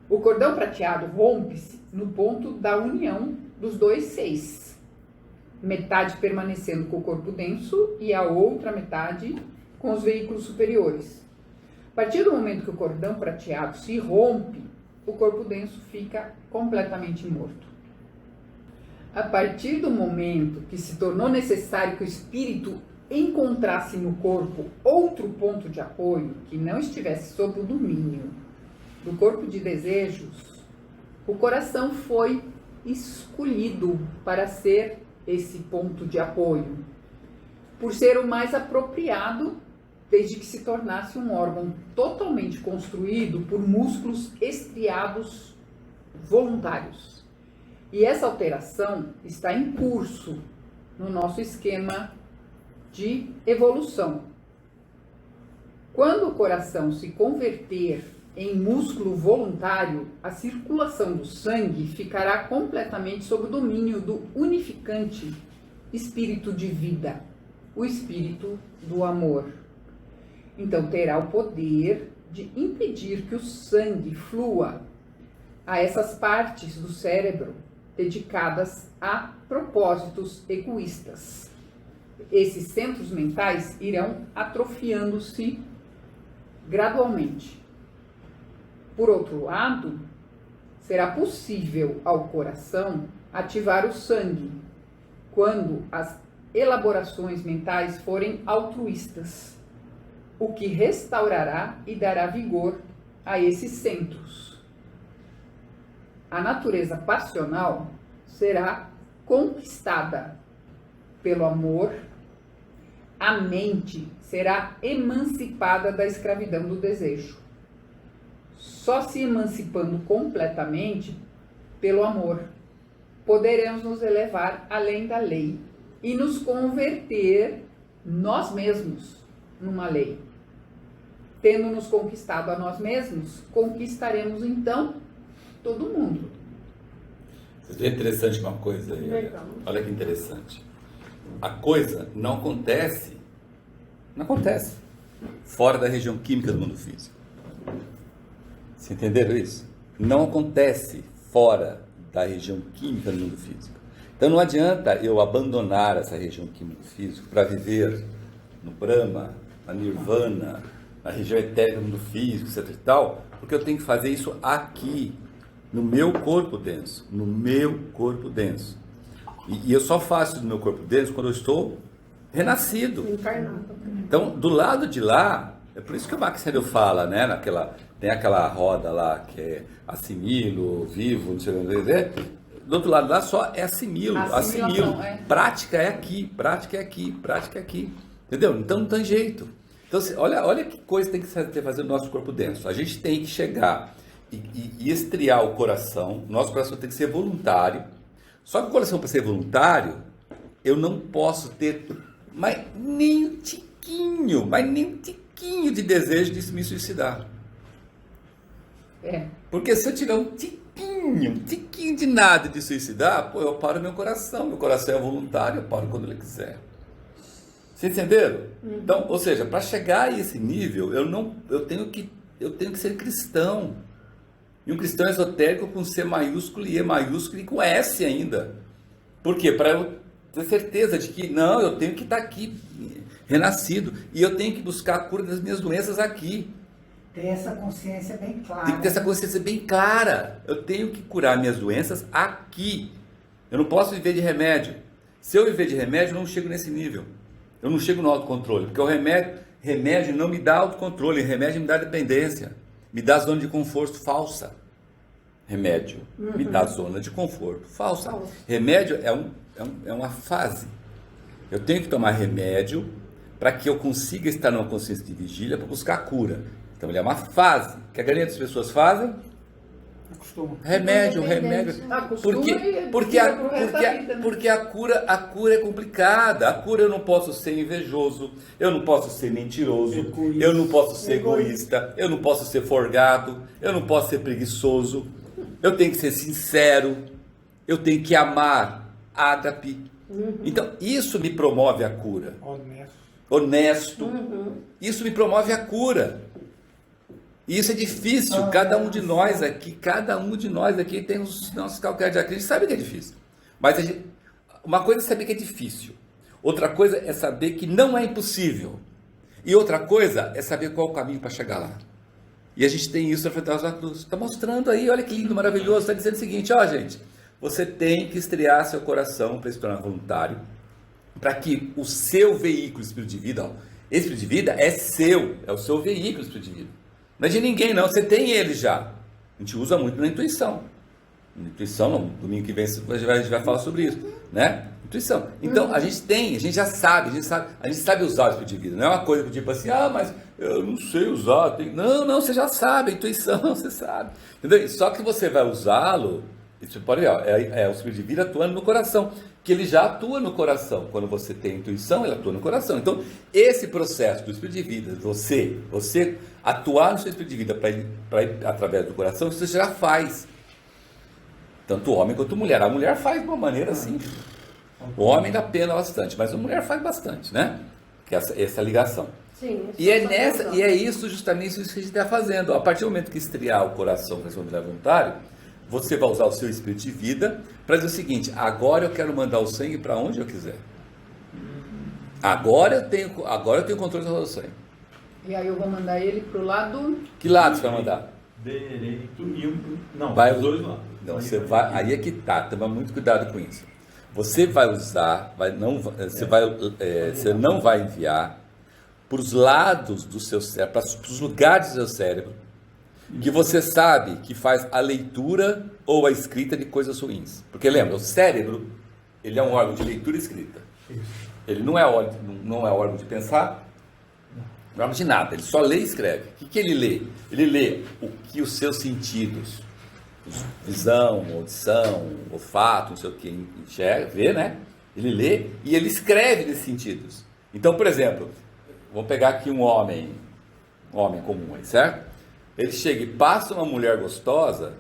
O cordão prateado rompe-se no ponto da união dos 2 seis, metade permanecendo com o corpo denso e a outra metade com os veículos superiores. A partir do momento que o cordão prateado se rompe, o corpo denso fica completamente morto. A partir do momento que se tornou necessário que o espírito encontrasse no corpo outro ponto de apoio que não estivesse sob o domínio do corpo de desejos, o coração foi escolhido para ser esse ponto de apoio, por ser o mais apropriado, desde que se tornasse um órgão totalmente construído por músculos estriados voluntários. E essa alteração está em curso no nosso esquema de evolução. Quando o coração se converter em músculo voluntário, a circulação do sangue ficará completamente sob o domínio do unificante espírito de vida, o espírito do amor. Então terá o poder de impedir que o sangue flua a essas partes do cérebro dedicadas a propósitos egoístas. Esses centros mentais irão atrofiando-se gradualmente. Por outro lado, será possível ao coração ativar o sangue quando as elaborações mentais forem altruístas, o que restaurará e dará vigor a esses centros. A natureza passional será conquistada pelo amor, a mente será emancipada da escravidão do desejo. Só se emancipando completamente pelo amor, poderemos nos elevar além da lei e nos converter nós mesmos numa lei. Tendo nos conquistado a nós mesmos, conquistaremos então todo mundo. É interessante uma coisa aí. Olha que interessante. A coisa não acontece fora da região química do mundo físico. Vocês entenderam isso? Não acontece fora da região química do mundo físico. Então não adianta eu abandonar essa região química do físico para viver no Brahma, na Nirvana, na região etérica do mundo físico, etc e tal, porque eu tenho que fazer isso aqui, no meu corpo denso, no meu corpo denso. E eu só faço no meu corpo denso quando eu estou renascido. Encarnado. Então, do lado de lá, É por isso que o Max Heidel fala, né? Tem aquela roda lá que é assimilo, vivo, não sei o que. Do outro lado lá só é assimilo. É. Prática é aqui, prática é aqui, prática é aqui. Entendeu? Então não tem jeito. Então, olha que coisa tem que fazer o nosso corpo denso. A gente tem que chegar e estriar o coração. Nosso coração tem que ser voluntário. Só que o coração, para ser voluntário, eu não posso ter nem um tiquinho de desejo de me suicidar. Porque se eu tiver um tiquinho de nada de suicidar, eu paro meu coração. Meu coração é voluntário, eu paro quando ele quiser. Vocês entenderam? Então, ou seja, para chegar a esse nível, eu tenho que ser cristão. E um cristão esotérico com C maiúsculo e E maiúsculo e com S ainda. Por quê? Para eu ter certeza de que, não, eu tenho que estar aqui, renascido. E eu tenho que buscar a cura das minhas doenças aqui. Ter essa consciência bem clara. Tem que ter essa consciência bem clara. Eu tenho que curar minhas doenças aqui. Eu não posso viver de remédio. Se eu viver de remédio, eu não chego nesse nível. Eu não chego no autocontrole. Porque o remédio não me dá autocontrole. Remédio me dá dependência. Me dá zona de conforto falsa. Remédio me dá zona de conforto falsa. Remédio é uma fase. Eu tenho que tomar remédio para que eu consiga estar numa consciência de vigília para buscar a cura. Então ele é uma fase. Que a grande das pessoas fazem? Acostuma. Remédio. Porque a cura é complicada. A cura eu não posso ser invejoso, eu não posso ser mentiroso, eu não posso ser egoísta, eu não posso ser forgado, eu não posso ser preguiçoso, eu tenho que ser sincero, eu tenho que amar, ágape. Então isso me promove a cura. Honesto. Isso me promove a cura. E isso é difícil, cada um de nós aqui tem os nossos calcanhares de Aquiles, a gente sabe que é difícil. Mas uma coisa é saber que é difícil, outra coisa é saber que não é impossível, e outra coisa é saber qual é o caminho para chegar lá. E a gente tem isso na frente da Rosa Cruz, está mostrando aí, olha que lindo, maravilhoso, está dizendo o seguinte, gente, você tem que estrear seu coração para se tornar voluntário, para que o seu veículo espírito de vida, esse espírito de vida é seu, é o seu veículo espírito de vida. Não é de ninguém não, você tem ele já. A gente usa muito na intuição. Intuição, no domingo que vem a gente vai falar sobre isso, né? Intuição. Então, a gente já sabe, a gente sabe usar o espírito de vida. Não é uma coisa que tipo assim, mas eu não sei usar. Não, você já sabe, a intuição, você sabe. Entendeu? Só que você vai usá-lo, você pode ver, é o espírito de vida atuando no coração, que ele já atua no coração. Quando você tem intuição, ele atua no coração. Então, esse processo do espírito de vida, você atuar no seu espírito de vida para ir através do coração, você já faz. Tanto homem quanto mulher. A mulher faz de uma maneira assim. O homem dá pena bastante, mas a mulher faz bastante, né? Que essa ligação. Sim, e é isso, justamente isso que a gente está fazendo. A partir do momento que estrear o coração para esse voluntário, você vai usar o seu espírito de vida para dizer o seguinte: agora eu quero mandar o sangue para onde eu quiser. Agora eu tenho controle do sangue. E aí eu vou mandar ele pro lado... Que lado você vai mandar? Direito e não, vai, os dois lados. Não, aí é que tá, toma muito cuidado com isso. Você vai usar, você não vai enviar para os lados do seu cérebro, para os lugares do seu cérebro, que você sabe que faz a leitura ou a escrita de coisas ruins. Porque lembra, o cérebro, ele é um órgão de leitura e escrita. Ele não é órgão de pensar, não é órgão de nada, ele só lê e escreve. O que ele lê? Ele lê o que os seus sentidos, visão, audição, olfato, não sei o que, enxerga, vê, né? Ele lê e ele escreve nesses sentidos. Então, por exemplo, vou pegar aqui um homem comum aí, certo? Ele chega e passa uma mulher gostosa,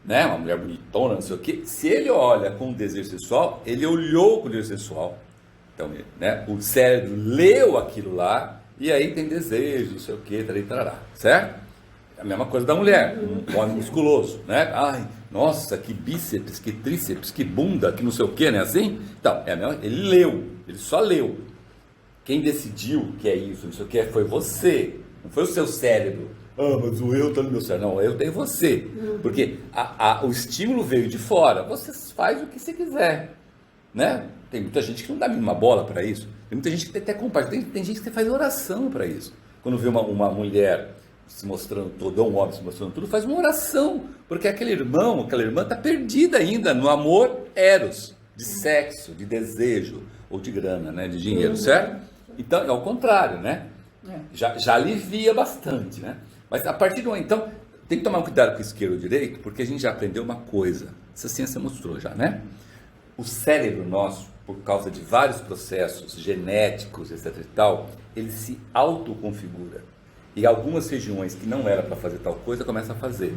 né? Uma mulher bonitona, não sei o que. Se ele olha com desejo sexual, ele olhou com desejo sexual. Então, né? O cérebro leu aquilo lá e aí tem desejo, não sei o que, tarará, certo? A mesma coisa da mulher, um homem musculoso, né? Ai, nossa, que bíceps, que tríceps, que bunda, que não sei o que, né? Assim? Então, ele leu, ele só leu. Quem decidiu que é isso, não sei o que, foi você, não foi o seu cérebro. Mas o eu está no meu cérebro. Não, o eu tem você. Porque o estímulo veio de fora. Você faz o que você quiser, né? Tem muita gente que não dá a mínima bola para isso. Tem muita gente que até compartilha. Tem gente que faz oração para isso. quando vê uma mulher se mostrando todo, ou um homem se mostrando tudo, faz uma oração, porque aquele irmão, aquela irmã está perdida ainda no amor eros, de sexo, de desejo, ou de grana, né, de dinheiro, certo? Então, é ao contrário, né? Já alivia bastante, né? Mas a partir do momento, então, tem que tomar cuidado com o esquerdo ou direito, porque a gente já aprendeu uma coisa, essa ciência mostrou já, né? O cérebro nosso, por causa de vários processos genéticos, etc e tal, ele se autoconfigura. E algumas regiões que não era para fazer tal coisa, começa a fazer.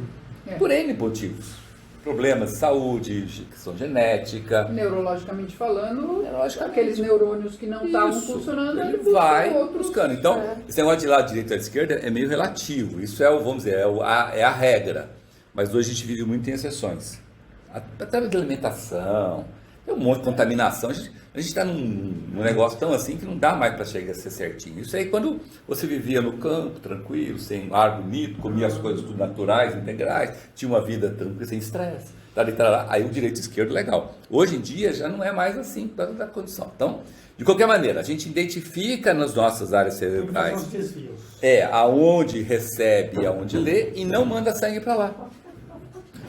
Por N motivos. Problemas de saúde, questão genética. Neurologicamente falando, aqueles neurônios que não estavam funcionando, ele vai buscando. Então, esse negócio de lado direito e lado esquerda é meio relativo. Isso é, vamos dizer, é a regra. Mas hoje a gente vive muito em exceções. Até de alimentação, tem um monte de contaminação. A gente está num negócio tão assim que não dá mais para chegar a ser certinho. Isso aí quando você vivia no campo, tranquilo, sem ar bonito, comia as coisas tudo naturais, integrais, tinha uma vida tranquila, sem estresse. Aí o direito e esquerdo, legal. Hoje em dia já não é mais assim, por causa da condição. Então, de qualquer maneira, a gente identifica nas nossas áreas cerebrais aonde recebe e aonde lê e não manda sangue para lá.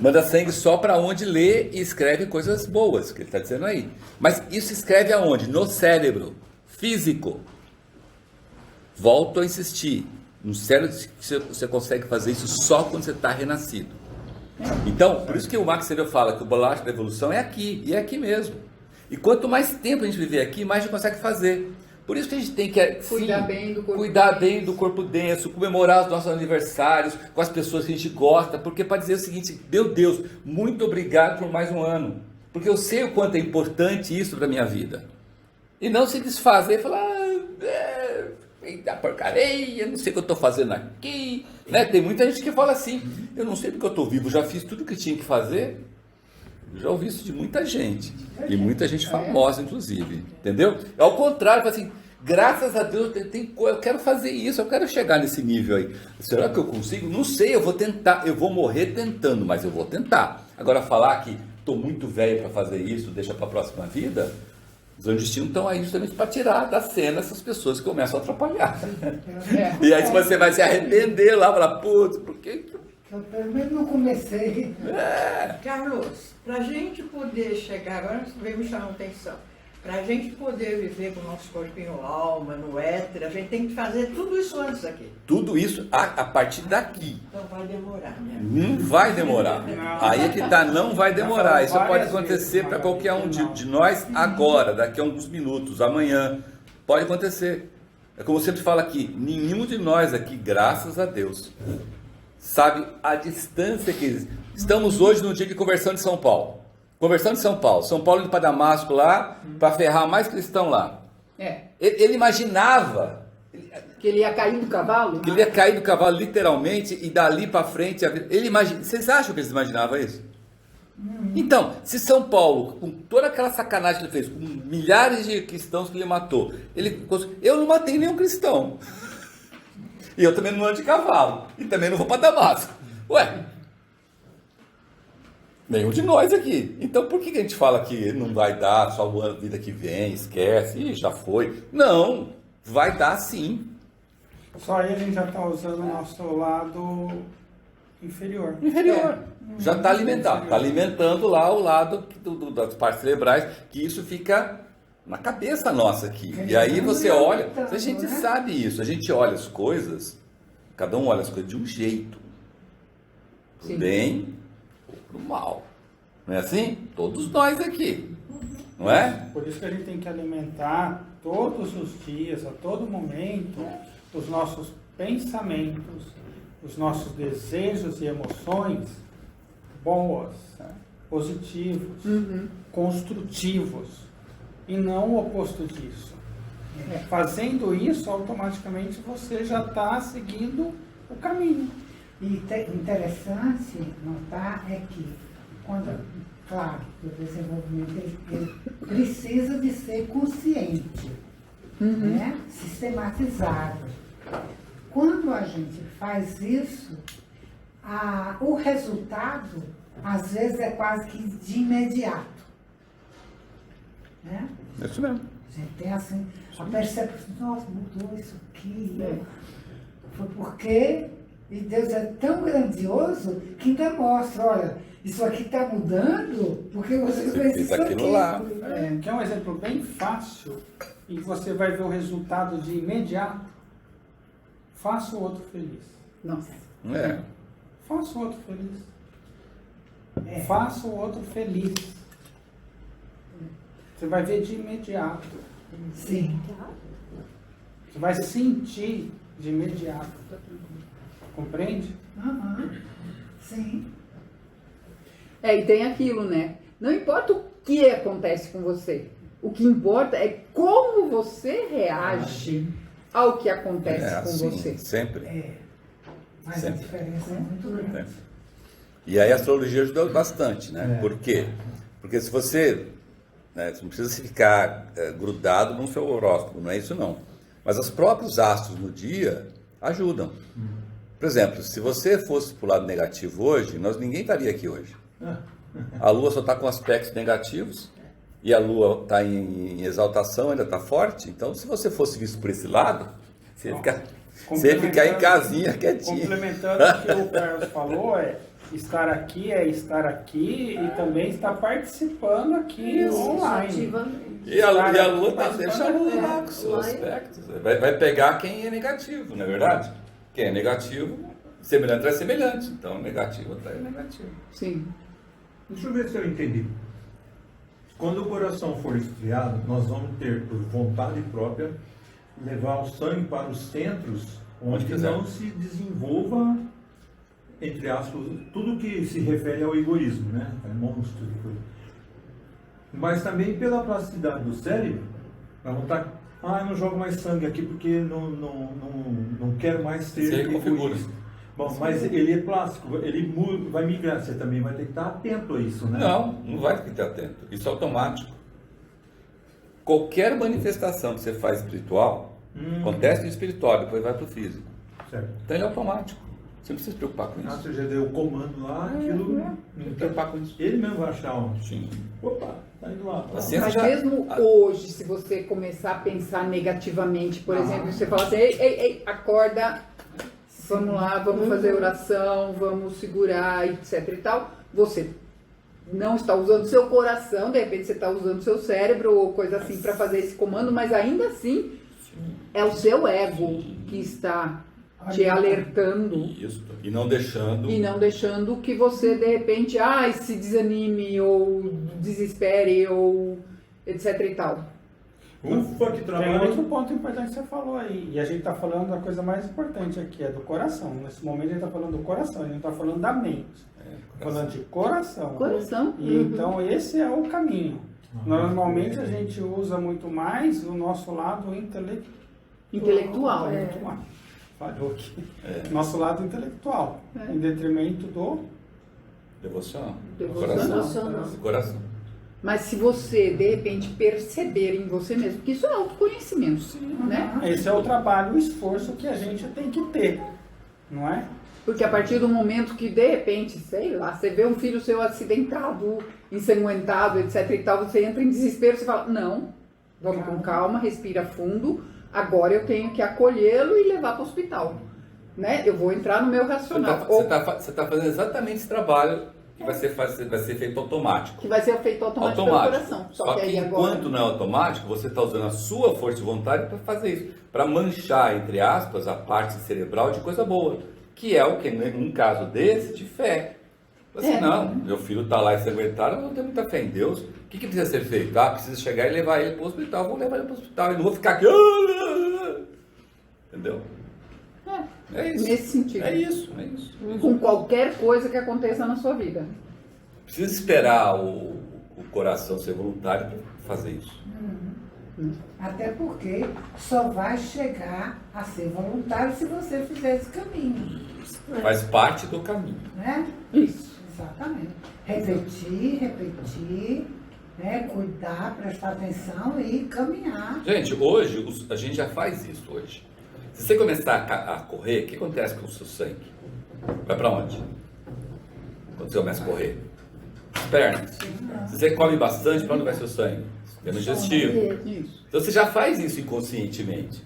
Manda sangue só para onde lê e escreve coisas boas, que ele está dizendo aí. Mas isso escreve aonde? No cérebro físico. Volto a insistir. No cérebro você consegue fazer isso só quando você está renascido. Então, por isso que o Max Weber fala que o bolacho da evolução é aqui, e é aqui mesmo. E quanto mais tempo a gente viver aqui, mais a gente consegue fazer. Por isso que a gente tem que cuidar bem do corpo denso, comemorar os nossos aniversários com as pessoas que a gente gosta, porque para dizer o seguinte, meu Deus, muito obrigado por mais um ano, porque eu sei o quanto é importante isso para a minha vida. E não se desfazer e falar, da porcaria, não sei o que eu estou fazendo aqui, né? Tem muita gente que fala assim, eu não sei porque eu estou vivo, já fiz tudo o que tinha que fazer. Eu já ouvi isso de muita gente, e muita gente famosa, inclusive, entendeu? É ao contrário, assim, graças a Deus, eu quero fazer isso, eu quero chegar nesse nível aí. Será que eu consigo? Não sei, eu vou tentar, eu vou morrer tentando, mas eu vou tentar. Agora, falar que estou muito velho para fazer isso, deixa para a próxima vida, os destinos estão aí justamente para tirar da cena essas pessoas que começam a atrapalhar. E aí você vai se arrepender lá, falar, putz, por que... Eu pelo menos não comecei. Carlos, para a gente poder chegar, agora veio me chamar a atenção, para a gente poder viver com o nosso corpinho alma, no éter, a gente tem que fazer tudo isso antes aqui. Tudo isso a partir daqui. Então vai demorar, né? Não vai demorar. Aí é que tá, não vai demorar. Isso pode acontecer para qualquer um de nós agora, daqui a alguns minutos, amanhã. Pode acontecer. É como eu sempre falo aqui, nenhum de nós aqui, graças a Deus, sabe a distância que existe. Estamos hoje no dia de conversão de São Paulo. Conversão de São Paulo. São Paulo indo para Damasco lá, para ferrar mais cristão lá. Ele imaginava que ele ia cair do cavalo? Que ele ia cair do cavalo, literalmente, e dali para frente... Vocês acham que eles imaginavam isso? Então, se São Paulo, com toda aquela sacanagem que ele fez, com milhares de cristãos que ele matou, eu não matei nenhum cristão. E eu também não ando de cavalo. E também não vou para Damasco. Ué, nenhum de nós aqui. Então por que a gente fala que não vai dar só a vida que vem, esquece, já foi? Não, vai dar sim. Só aí a gente já está usando o nosso lado inferior. Já está alimentando. Está alimentando lá o lado das partes cerebrais, que isso fica na cabeça nossa aqui. E aí você olha, a gente sabe isso, a gente olha as coisas, cada um olha as coisas de um jeito. Pro bem ou pro mal. Não é assim? Todos nós aqui. Não é? Por isso que a gente tem que alimentar todos os dias, a todo momento, os nossos pensamentos, os nossos desejos e emoções boas, positivos, construtivos. E não o oposto disso. Fazendo isso, automaticamente você já está seguindo o caminho. E interessante notar é que, claro, o desenvolvimento ele precisa de ser consciente, né? Sistematizado. Quando a gente faz isso, o resultado, às vezes, é quase que de imediato. Né? É isso mesmo. A gente tem assim, a percepção, nossa, mudou isso aqui. Foi porque e Deus é tão grandioso que ainda mostra, olha, isso aqui está mudando porque você fez isso aqui. Lá. Que é um exemplo bem fácil e você vai ver o resultado de imediato. Faça o outro feliz. Nossa. Faça o outro feliz. Faça o outro feliz. Você vai ver de imediato. Sim. Você vai sentir de imediato. Compreende? Sim. E tem aquilo, né? Não importa o que acontece com você. O que importa é como você reage ao que acontece com você. Sempre. Mas a diferença é muito grande. E aí a astrologia ajuda bastante, né? Por quê? Porque se você... você não precisa ficar grudado no seu horóscopo, não é isso não. Mas os próprios astros no dia ajudam. Por exemplo, se você fosse para o lado negativo hoje, ninguém estaria aqui hoje. A Lua só está com aspectos negativos e a Lua está em exaltação, ainda está forte. Então, se você fosse visto por esse lado, você ia ficar em casinha quietinho. Complementando o que o Carlos falou, estar aqui e também estar participando aqui online. E a Lua deixa a Lua lá com seus aspectos. Vai pegar quem é negativo, não é verdade? Quem é negativo, semelhante é semelhante. Então, negativo é negativo. Sim. Deixa eu ver se eu entendi. Quando o coração for esfriado, nós vamos ter, por vontade própria, levar o sangue para os centros onde não se desenvolva, entre aspas, tudo que se refere ao egoísmo, né? É monstro de coisa. Mas também pela plasticidade do cérebro, nós vamos estar... eu não jogo mais sangue aqui porque não quero mais ser egoísta. Bom, mas ele é plástico, ele vai migrar, você também vai ter que estar atento a isso, né? Não vai ter que estar atento, isso é automático. Qualquer manifestação que você faz espiritual, acontece no espiritual, depois vai para o físico. Certo. Então ele é automático, você não precisa se preocupar com isso. Você já deu o comando lá, aquilo... Não se preocupar com isso. Ele mesmo vai achar onde? Sim. Opa, tá indo lá. Mas mesmo hoje, se você começar a pensar negativamente, por exemplo, você fala assim, ei, acorda, vamos lá, vamos fazer oração, vamos segurar, etc e tal, você não está usando seu coração, de repente você está usando seu cérebro ou coisa assim para fazer esse comando, mas ainda assim é o seu ego que está te alertando. Isso. E não deixando que você de repente se desanime ou desespere ou etc e tal. Ufa, que trabalho. Tem outro ponto importante que você falou aí, e a gente está falando da coisa mais importante aqui, é do coração. Nesse momento a gente está falando do coração, a gente não está falando da mente. Falando de coração. E então esse é o caminho. Normalmente a gente usa muito mais o nosso lado intelectual. Falhou aqui. Nosso lado intelectual, em detrimento do devocional. Coração. Mas se você, de repente, perceber em você mesmo, que isso é autoconhecimento, né? Esse é o trabalho, o esforço que a gente tem que ter, não é? Porque a partir do momento que, de repente, sei lá, você vê um filho seu acidentado, ensanguentado, etc e tal, você entra em desespero, você fala, não, vamos com calma, respira fundo, agora eu tenho que acolhê-lo e levar para o hospital, né? Eu vou entrar no meu racional. Você tá fazendo exatamente esse trabalho que vai ser feito automático. Que vai ser feito automático pelo coração. Só que aí enquanto não é automático, você está usando a sua força de vontade para fazer isso, para manchar, entre aspas, a parte cerebral de coisa boa, que é o que, num caso desse, de fé. Assim, não, meu filho está lá ensanguentado, eu não tenho muita fé em Deus. O que precisa ser feito? Precisa chegar e levar ele para o hospital. Vou levar ele para o hospital e não vou ficar aqui. Entendeu? É isso. Nesse sentido. É isso. Com qualquer coisa que aconteça na sua vida. Precisa esperar o coração ser voluntário para fazer isso. Até porque só vai chegar a ser voluntário se você fizer esse caminho. Faz parte do caminho. Né? Isso. Exatamente. Repetir, né? Cuidar, prestar atenção e caminhar. Gente, hoje, a gente já faz isso hoje. Se você começar a correr, o que acontece com o seu sangue? Vai para onde? Quando você começa a correr? As pernas. Se você come bastante, para onde vai seu sangue? Sistema digestivo. Então você já faz isso inconscientemente.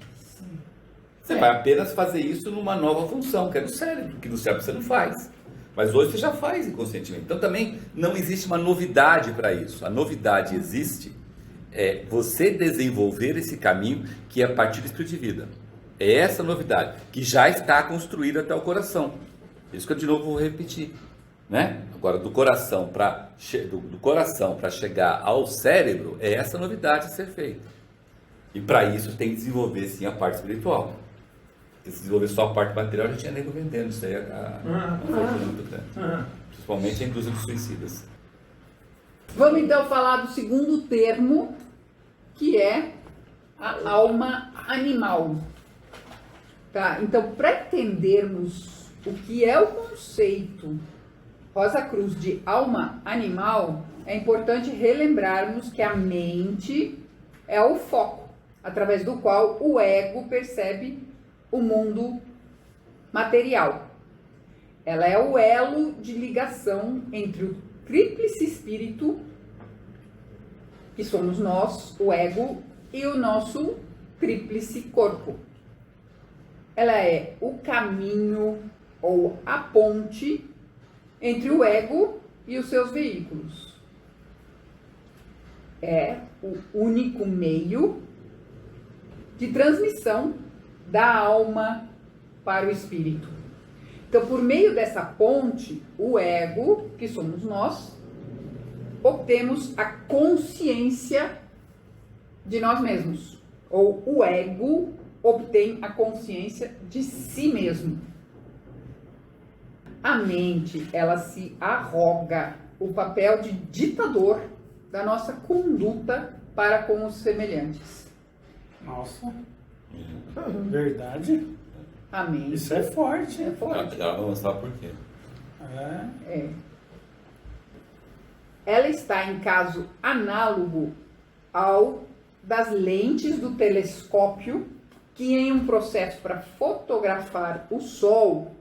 Você vai apenas fazer isso numa nova função, que é do cérebro, que no cérebro você não faz. Mas hoje você já faz inconscientemente. Então também não existe uma novidade para isso. A novidade existe você desenvolver esse caminho que é a partir do espírito de vida. É essa novidade, que já está construída até o coração. Isso que eu de novo vou repetir. Né? Agora, do coração para chegar ao cérebro, é essa novidade a ser feita. E para isso tem que desenvolver sim a parte espiritual. Se desenvolver só a parte material, já tinha nego vendendo isso aí principalmente a indústria dos suicidas. Vamos então falar do segundo termo, que é a alma animal. Tá? Então, para entendermos o que é o conceito Rosa Cruz de alma animal, é importante relembrarmos que a mente é o foco, através do qual o ego percebe o mundo material. Ela é o elo de ligação entre o tríplice espírito, que somos nós, o ego, e o nosso tríplice corpo. Ela é o caminho ou a ponte entre o ego e os seus veículos. É o único meio de transmissão da alma para o espírito. Então, por meio dessa ponte, o ego, que somos nós, obtemos a consciência de nós mesmos. Ou o ego obtém a consciência de si mesmo. A mente, ela se arroga o papel de ditador da nossa conduta para com os semelhantes. Nossa, verdade? A mente. Isso é forte. É forte. Já vamos mostrar por quê. Ela está em caso análogo ao das lentes do telescópio que, em um processo para fotografar o Sol,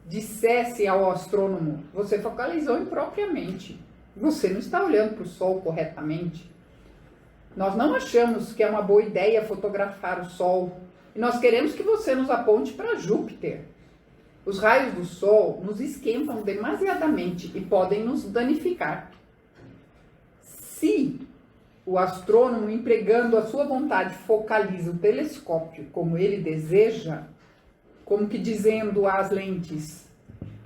dissesse ao astrônomo: você focalizou impropriamente, você não está olhando para o Sol corretamente. Nós não achamos que é uma boa ideia fotografar o Sol, e nós queremos que você nos aponte para Júpiter. Os raios do Sol nos esquentam demasiadamente e podem nos danificar. Se o astrônomo, empregando a sua vontade, focaliza o telescópio como ele deseja, como que dizendo às lentes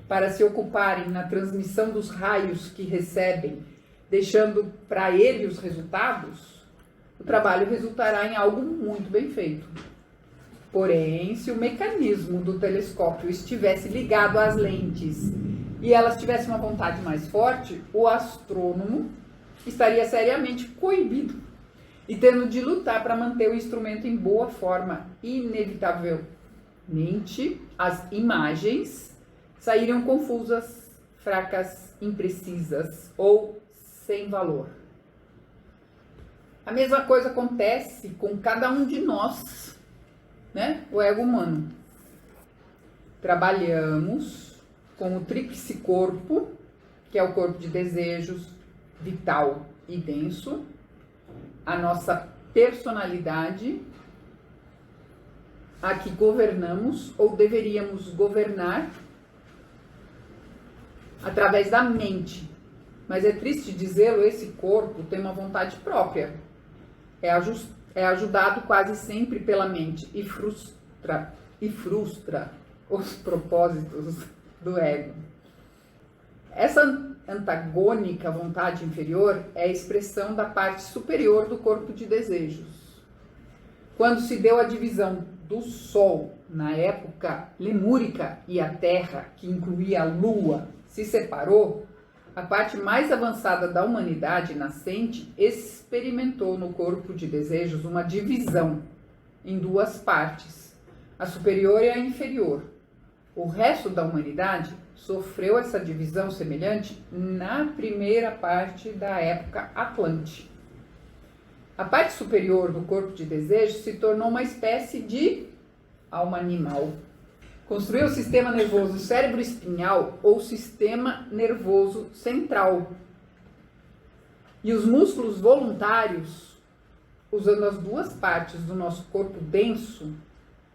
para se ocuparem na transmissão dos raios que recebem, deixando para ele os resultados, o trabalho resultará em algo muito bem feito. Porém, se o mecanismo do telescópio estivesse ligado às lentes e elas tivessem uma vontade mais forte, o astrônomo estaria seriamente coibido e tendo de lutar para manter o instrumento em boa forma. Inevitavelmente, as imagens sairiam confusas, fracas, imprecisas ou sem valor. A mesma coisa acontece com cada um de nós, né? O ego humano. Trabalhamos com o tríplice corpo, que é o corpo de desejos, vital e denso, a nossa personalidade, a que governamos ou deveríamos governar através da mente. Mas é triste dizê-lo, esse corpo tem uma vontade própria. É ajudado quase sempre pela mente e frustra os propósitos do ego. Essa antagônica vontade inferior é a expressão da parte superior do corpo de desejos. Quando se deu a divisão do Sol, na época lemúrica, e a Terra, que incluía a Lua, se separou, a parte mais avançada da humanidade nascente experimentou no corpo de desejos uma divisão em duas partes, a superior e a inferior. O resto da humanidade sofreu essa divisão semelhante na primeira parte da época Atlante. A parte superior do corpo de desejos se tornou uma espécie de alma animal. Construiu o sistema nervoso cérebro espinhal ou sistema nervoso central. E os músculos voluntários, usando as duas partes do nosso corpo denso,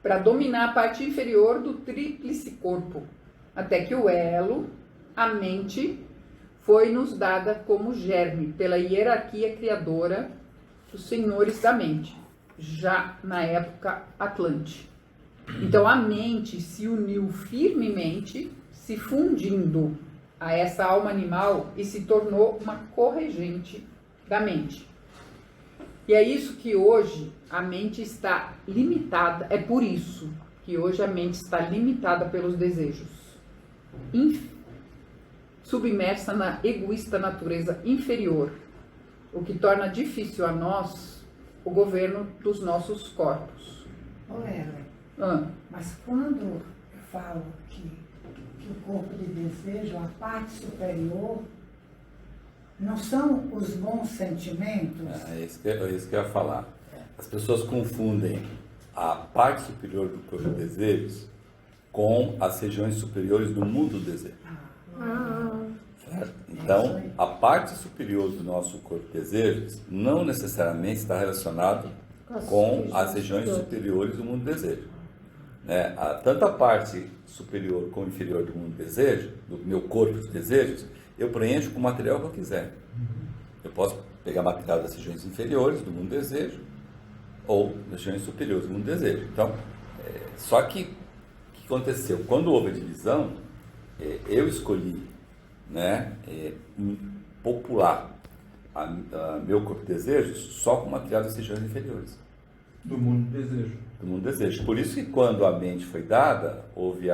para dominar a parte inferior do tríplice corpo, até que o elo, a mente, foi nos dada como germe pela hierarquia criadora dos senhores da mente, já na época Atlante. Então a mente se uniu firmemente, se fundindo a essa alma animal e se tornou uma corregente da mente. E é isso que hoje a mente está limitada, é por isso que hoje a mente está limitada pelos desejos, submersa na egoísta natureza inferior, o que torna difícil a nós o governo dos nossos corpos. Mas quando eu falo que o corpo de desejo, a parte superior, não são os bons sentimentos? É isso que eu ia falar. As pessoas confundem a parte superior do corpo de desejos com as regiões superiores do mundo do desejo. Certo? Então, a parte superior do nosso corpo de desejos não necessariamente está relacionado com as regiões superiores do mundo do desejo. Né? Tanto a parte superior como inferior do mundo do desejo, do meu corpo de desejos, eu preencho com o material que eu quiser. Eu posso pegar material das regiões inferiores do mundo do desejo ou das regiões superiores do mundo do desejo. Então, só que o que aconteceu? Quando houve a divisão, eu escolhi, né, popular meu corpo de desejos só com material das regiões inferiores. Do mundo do desejo. Do mundo do desejo. Por isso que quando a mente foi dada, houve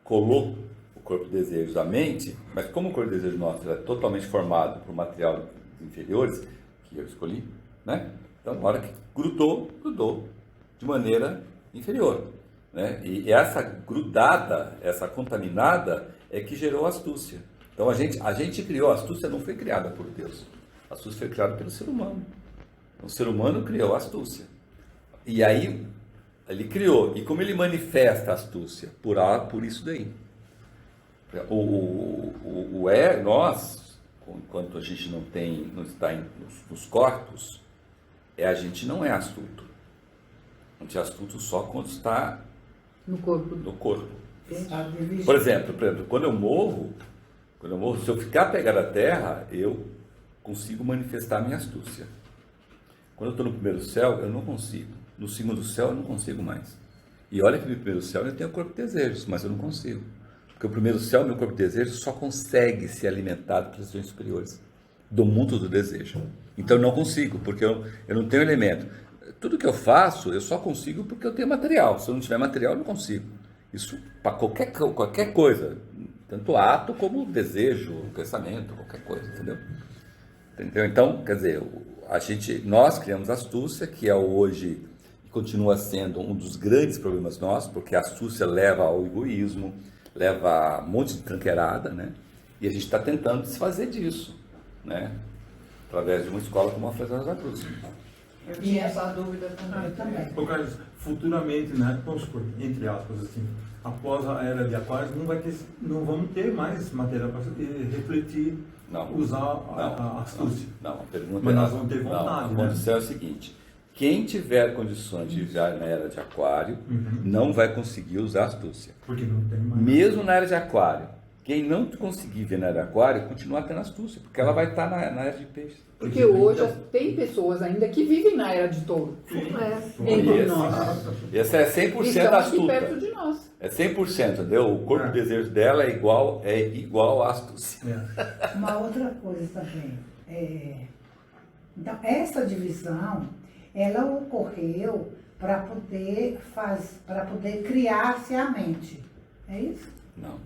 colou o corpo de desejos da mente, mas como o corpo de desejo nosso é totalmente formado por material inferiores, que eu escolhi, né? Então, na hora que grudou de maneira inferior. Né? E essa grudada, essa contaminada, é que gerou a astúcia. Então, a gente criou, a astúcia não foi criada por Deus. A astúcia foi criada pelo ser humano. O ser humano criou a astúcia. E aí, ele criou. E como ele manifesta a astúcia? Por isso daí. Nós, enquanto a gente não está nos corpos, a gente não é astuto. A gente é astuto só quando está no corpo. Por exemplo, quando eu morro, se eu ficar pegado à terra, eu consigo manifestar a minha astúcia. Quando eu estou no primeiro céu, eu não consigo. No segundo céu, eu não consigo mais. E olha que no primeiro céu eu tenho o corpo de desejos, mas eu não consigo. Porque o primeiro céu, meu corpo de desejos, só consegue ser alimentado pelas regiões superiores do mundo do desejo. Então eu não consigo, porque eu não tenho elemento. Tudo que eu faço, eu só consigo porque eu tenho material. Se eu não tiver material, eu não consigo. Isso para qualquer coisa, tanto ato como desejo, pensamento, qualquer coisa, entendeu? Então, quer dizer, nós criamos a astúcia, que é hoje, continua sendo um dos grandes problemas nossos, porque a astúcia leva ao egoísmo, leva a um monte de tranqueirada, né? E a gente está tentando desfazer disso, né? Através de uma escola como a Francisco Rosa Cruz. Eu tinha essa dúvida também. Por causa, futuramente, né, vamos supor, entre aspas, assim, após a era de Aquários, não vamos ter mais matéria para refletir, usar a astúcia. Não, a pergunta mas nós vamos ter vontade. A condição é a seguinte: quem tiver condições de viver na era de Aquário, não vai conseguir usar a astúcia. Porque não tem mais. Mesmo na era de Aquário, quem não conseguir ver na era de Aquário, continua tendo astúcia, porque ela vai estar na era de Peixe. Porque hoje tem pessoas ainda que vivem na era de Touro. Entre nós. Essa é 100% estão astuta. aqui perto de nós. É 100%, entendeu? O corpo de desejo dela é igual à astúcia. Uma outra coisa também. Então, essa divisão, ela ocorreu para poder criar-se a mente. É isso? Não.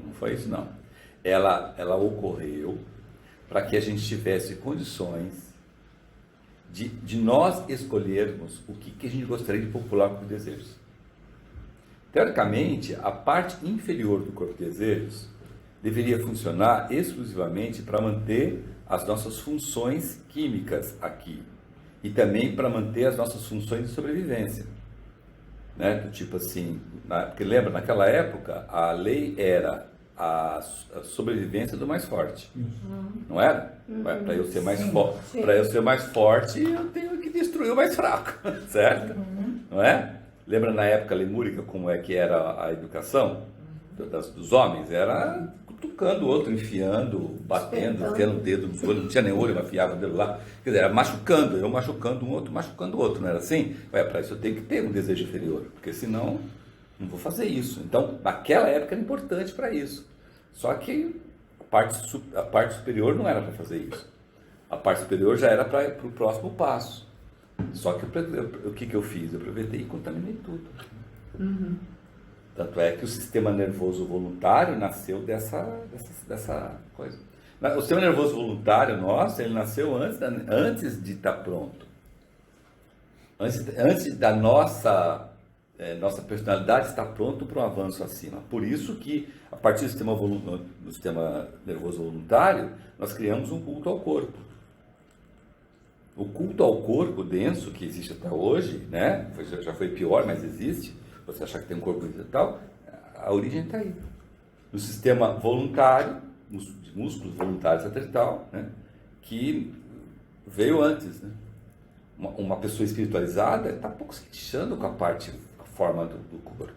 Não foi isso, não. Ela ocorreu para que a gente tivesse condições de nós escolhermos o que a gente gostaria de popular como desejos. Teoricamente, a parte inferior do corpo de desejos deveria funcionar exclusivamente para manter as nossas funções químicas aqui e também para manter as nossas funções de sobrevivência. Né? Do tipo assim, porque lembra, naquela época, a lei era a sobrevivência do mais forte. Não era? Para eu ser mais forte, eu tenho que destruir o mais fraco, certo? não é? Lembra na época lemúrica como é que era a educação dos homens? Era cutucando o outro, enfiando, batendo, enfiando o dedo no olho, não tinha nem olho, mas afiava o dedo lá. Quer dizer, era machucando, eu machucando um outro, machucando o outro, não era assim? Para isso eu tenho que ter um desejo inferior, porque senão não vou fazer isso. Então, naquela época era importante para isso. Só que a parte superior não era para fazer isso. A parte superior já era para o próximo passo. Só que o que eu fiz? Eu aproveitei e contaminei tudo. Uhum. Tanto é que o sistema nervoso voluntário nasceu dessa coisa. O sistema nervoso voluntário nosso, ele nasceu antes de estar pronto. Antes da nossa personalidade estar pronto para um avanço acima. Por isso que, a partir do sistema nervoso voluntário, nós criamos um culto ao corpo. O culto ao corpo denso, que existe até hoje, né? Já foi pior, mas existe, você achar que tem um corpo e tal, a origem está aí. No sistema voluntário, de músculos voluntários e tal, né? Que veio antes, né? Uma pessoa espiritualizada está pouco se lixando com a forma do corpo.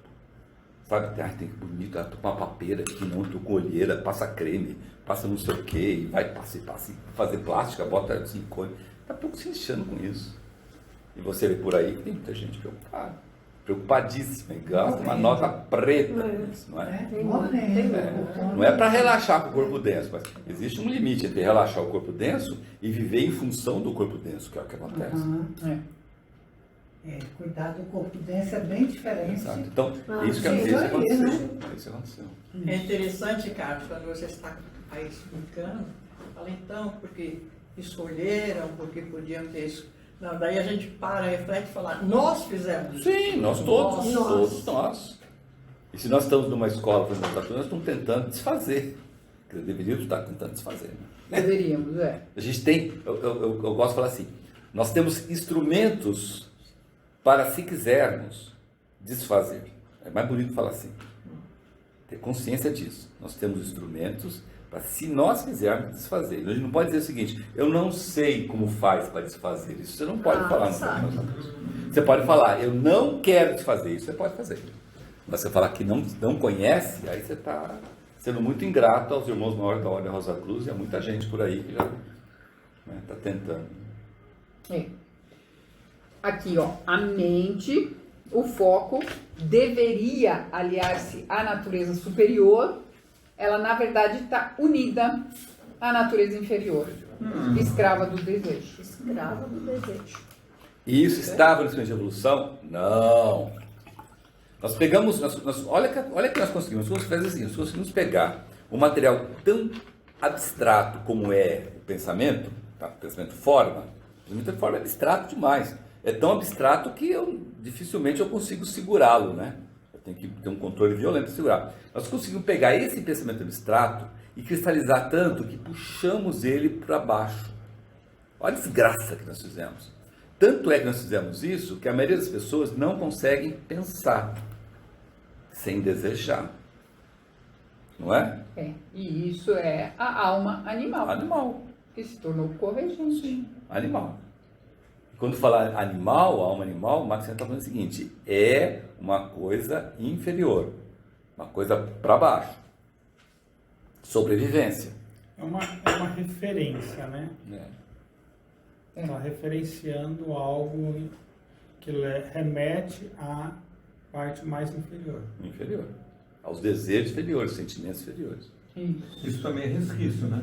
Sabe, tem que bonito, tô com uma papeira aqui, não, tô com olheira, passa creme, passa não sei o que, e vai fazer plástica, bota silicone. Está pouco se lixando com isso. E você vê por aí que tem muita gente preocupadíssima, e gasta uma nota preta nisso, não é? Não é para relaxar com o corpo denso, mas existe um limite entre relaxar o corpo denso e viver em função do corpo denso, que é o que acontece. Cuidar do corpo denso é bem diferente. Exato. Então, isso que aconteceu. É interessante, Carlos, quando você está aí explicando, fala então, porque escolheram, porque podiam ter isso. Não, daí a gente para, reflete e fala, nós fizemos. Sim, nós todos nós. E se nós estamos numa escola, por exemplo, nós estamos tentando desfazer. Deveríamos estar tentando desfazer. Né? Deveríamos, A gente tem, eu gosto de falar assim, nós temos instrumentos para, se quisermos, desfazer. É mais bonito falar assim. Ter consciência disso. Nós temos instrumentos para, se nós quisermos, desfazer. A gente não pode dizer o seguinte, eu não sei como faz para desfazer. Isso você não pode falar. Você pode falar, eu não quero desfazer. Isso você pode fazer. Mas você falar que não conhece, aí você está sendo muito ingrato aos irmãos maiores da Ordem Rosa Cruz e a muita gente por aí que já está tentando. Aqui, ó, a mente, o foco, deveria aliar-se à natureza superior. Ela, na verdade, está unida à natureza inferior. Escrava do desejo. Escrava do desejo. E isso estava no instrumento de evolução? Não. Nós pegamos, olha que nós conseguimos. Nós conseguimos pegar um material tão abstrato como é o pensamento, tá? O pensamento forma. O pensamento forma é abstrato demais. É tão abstrato que dificilmente eu consigo segurá-lo, né? Eu tenho que ter um controle violento para segurar. Nós conseguimos pegar esse pensamento abstrato e cristalizar tanto que puxamos ele para baixo. Olha a desgraça que nós fizemos. Tanto é que nós fizemos isso que a maioria das pessoas não conseguem pensar sem desejar. Não é? E isso é a alma animal. Que se tornou corregente. Sim, animal. Quando falar animal, alma animal, o Marx está falando o seguinte, é uma coisa inferior, uma coisa para baixo. Sobrevivência. É uma referência, né? Está referenciando algo que remete à parte mais inferior. Inferior. Aos desejos inferiores, sentimentos inferiores. Isso também é resquício, né?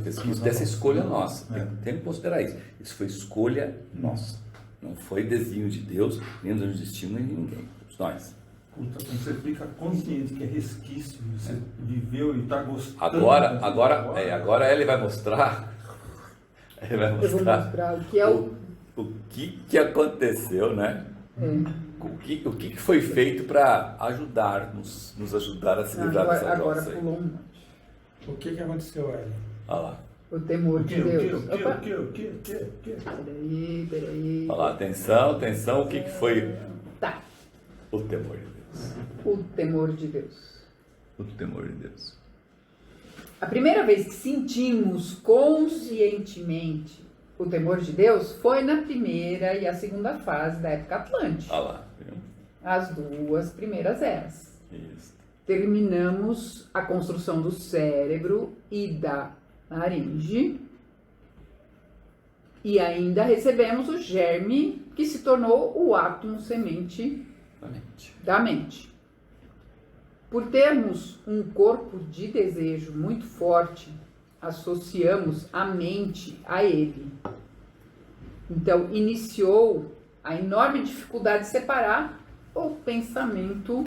Resquício dessa escolha nossa. Tem que considerar isso. Isso foi escolha nossa. Não foi desenho de Deus, nem do destino, nem de ninguém. Nós. Puta, quando você fica consciente que é resquício, você viveu e está gostando. Agora ele vai mostrar. Ele vai mostrar. Eu vou mostrar o que é o que aconteceu, né? O que foi feito para nos ajudar a se livrar dessa agora jossa aí. Pulou um. O que aconteceu, Ellen? Olha lá. O temor de Deus. O que? Peraí. Olha lá, atenção, o que foi? Tá. O temor de Deus. O temor de Deus. O temor de Deus. A primeira vez que sentimos conscientemente o temor de Deus foi na primeira e a segunda fase da época atlântica. Ah lá, viu? As duas primeiras eras. Isso. Terminamos a construção do cérebro e da laringe e ainda recebemos o germe que se tornou o átomo semente da mente. Por termos um corpo de desejo muito forte, associamos a mente a ele. Então, iniciou a enorme dificuldade de separar o pensamento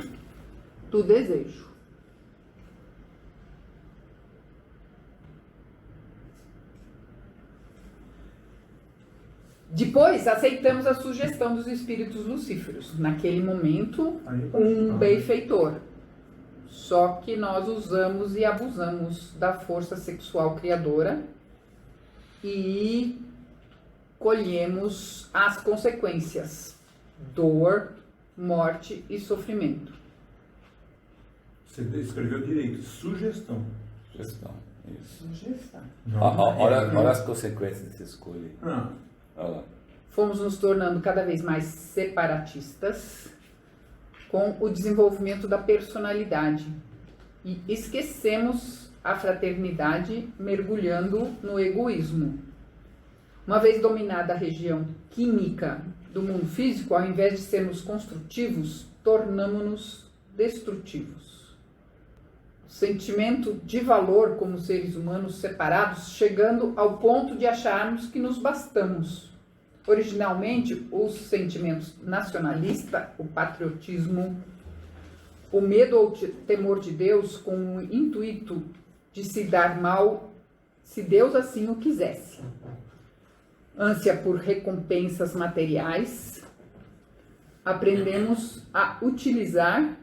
do desejo. Depois, aceitamos a sugestão dos espíritos lucíferos. Naquele momento, um benfeitor. Só que nós usamos e abusamos da força sexual criadora e colhemos as consequências: dor, morte e sofrimento. Você escreveu direito, sugestão. Sugestão, isso. Sugestão. Olha as consequências dessa escolha. Ah. Olha lá. Fomos nos tornando cada vez mais separatistas com o desenvolvimento da personalidade e esquecemos a fraternidade, mergulhando no egoísmo. Uma vez dominada a região química do mundo físico, ao invés de sermos construtivos, tornamo-nos destrutivos. O sentimento de valor como seres humanos separados, chegando ao ponto de acharmos que nos bastamos. Originalmente, os sentimentos nacionalista, o patriotismo, o medo ou temor de Deus com o intuito de se dar mal se Deus assim o quisesse. Ânsia por recompensas materiais, aprendemos a utilizar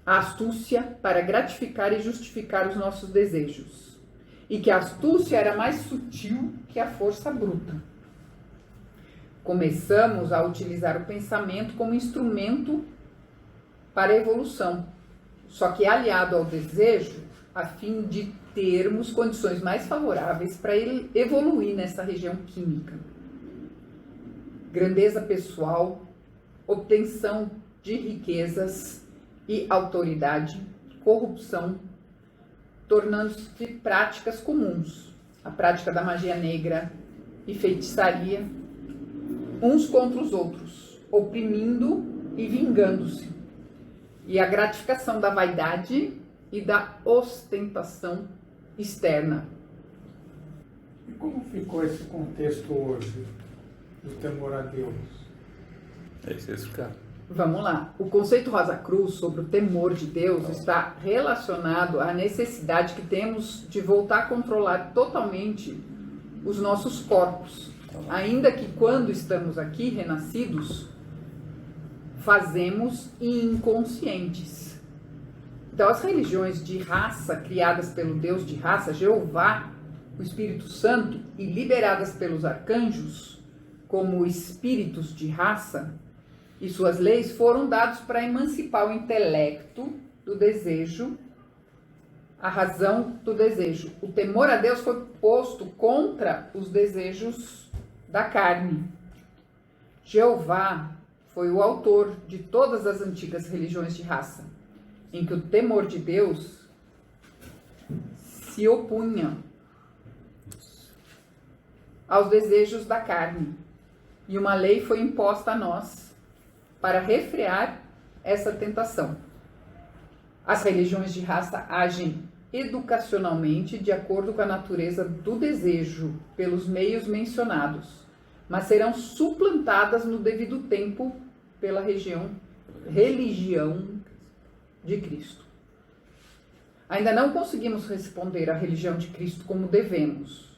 a astúcia para gratificar e justificar os nossos desejos. E que a astúcia era mais sutil que a força bruta. Começamos a utilizar o pensamento como instrumento para a evolução, só que aliado ao desejo, a fim de termos condições mais favoráveis para ele evoluir nessa região química. Grandeza pessoal, obtenção de riquezas e autoridade, corrupção, tornando-se práticas comuns. A prática da magia negra e feitiçaria, uns contra os outros, oprimindo e vingando-se. E a gratificação da vaidade e da ostentação externa. E como ficou esse contexto hoje do temor a Deus? É isso, cara. Vamos lá. O conceito Rosa Cruz sobre o temor de Deus está relacionado à necessidade que temos de voltar a controlar totalmente os nossos corpos. Ainda que quando estamos aqui renascidos, fazemos inconscientes. Então, as religiões de raça criadas pelo Deus de raça, Jeová, o Espírito Santo, e liberadas pelos arcanjos, como espíritos de raça, e suas leis foram dados para emancipar o intelecto do desejo, a razão do desejo. O temor a Deus foi posto contra os desejos da carne. Jeová foi o autor de todas as antigas religiões de raça, em que o temor de Deus se opunha aos desejos da carne. E uma lei foi imposta a nós para refrear essa tentação. As religiões de raça agem educacionalmente de acordo com a natureza do desejo pelos meios mencionados, mas serão suplantadas no devido tempo pela religião de Cristo. Ainda não conseguimos responder à religião de Cristo como devemos,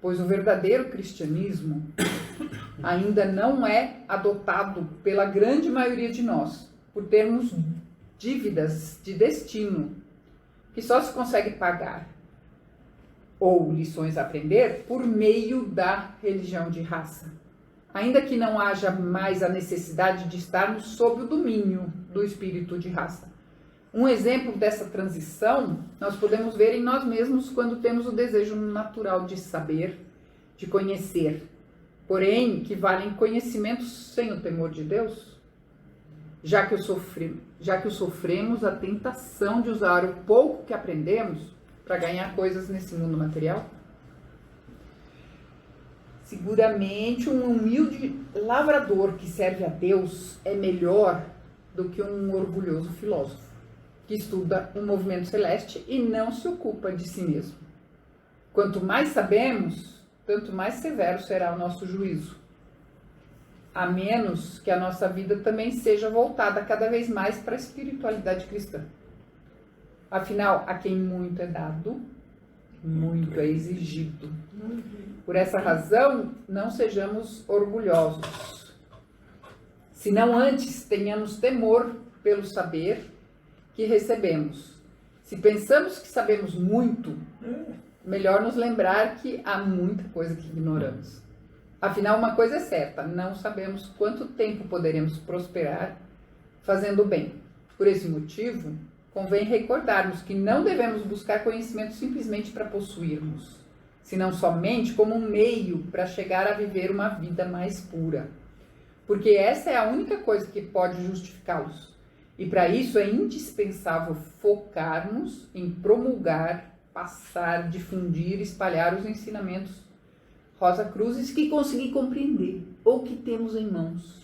pois o verdadeiro cristianismo ainda não é adotado pela grande maioria de nós, por termos dívidas de destino que só se consegue pagar, ou lições a aprender, por meio da religião de raça. Ainda que não haja mais a necessidade de estarmos sob o domínio do espírito de raça. Um exemplo dessa transição nós podemos ver em nós mesmos quando temos o desejo natural de saber de conhecer, porém que valem conhecimentos sem o temor de Deus? Já que o sofremos a tentação de usar o pouco que aprendemos para ganhar coisas nesse mundo material? Seguramente um humilde lavrador que serve a Deus é melhor do que um orgulhoso filósofo que estuda um movimento celeste e não se ocupa de si mesmo. Quanto mais sabemos, tanto mais severo será o nosso juízo, a menos que a nossa vida também seja voltada cada vez mais para a espiritualidade cristã. Afinal, a quem muito é dado, muito é exigido. Por essa razão, não sejamos orgulhosos, senão antes tenhamos temor pelo saber que recebemos. Se pensamos que sabemos muito, melhor nos lembrar que há muita coisa que ignoramos. Afinal, uma coisa é certa, não sabemos quanto tempo poderemos prosperar fazendo o bem. Por esse motivo, convém recordarmos que não devemos buscar conhecimento simplesmente para possuirmos, senão somente como um meio para chegar a viver uma vida mais pura. Porque essa é a única coisa que pode justificá-los. E para isso é indispensável focarmos em promulgar, passar, difundir, espalhar os ensinamentos Rosa Cruzes que consegui compreender ou que temos em mãos,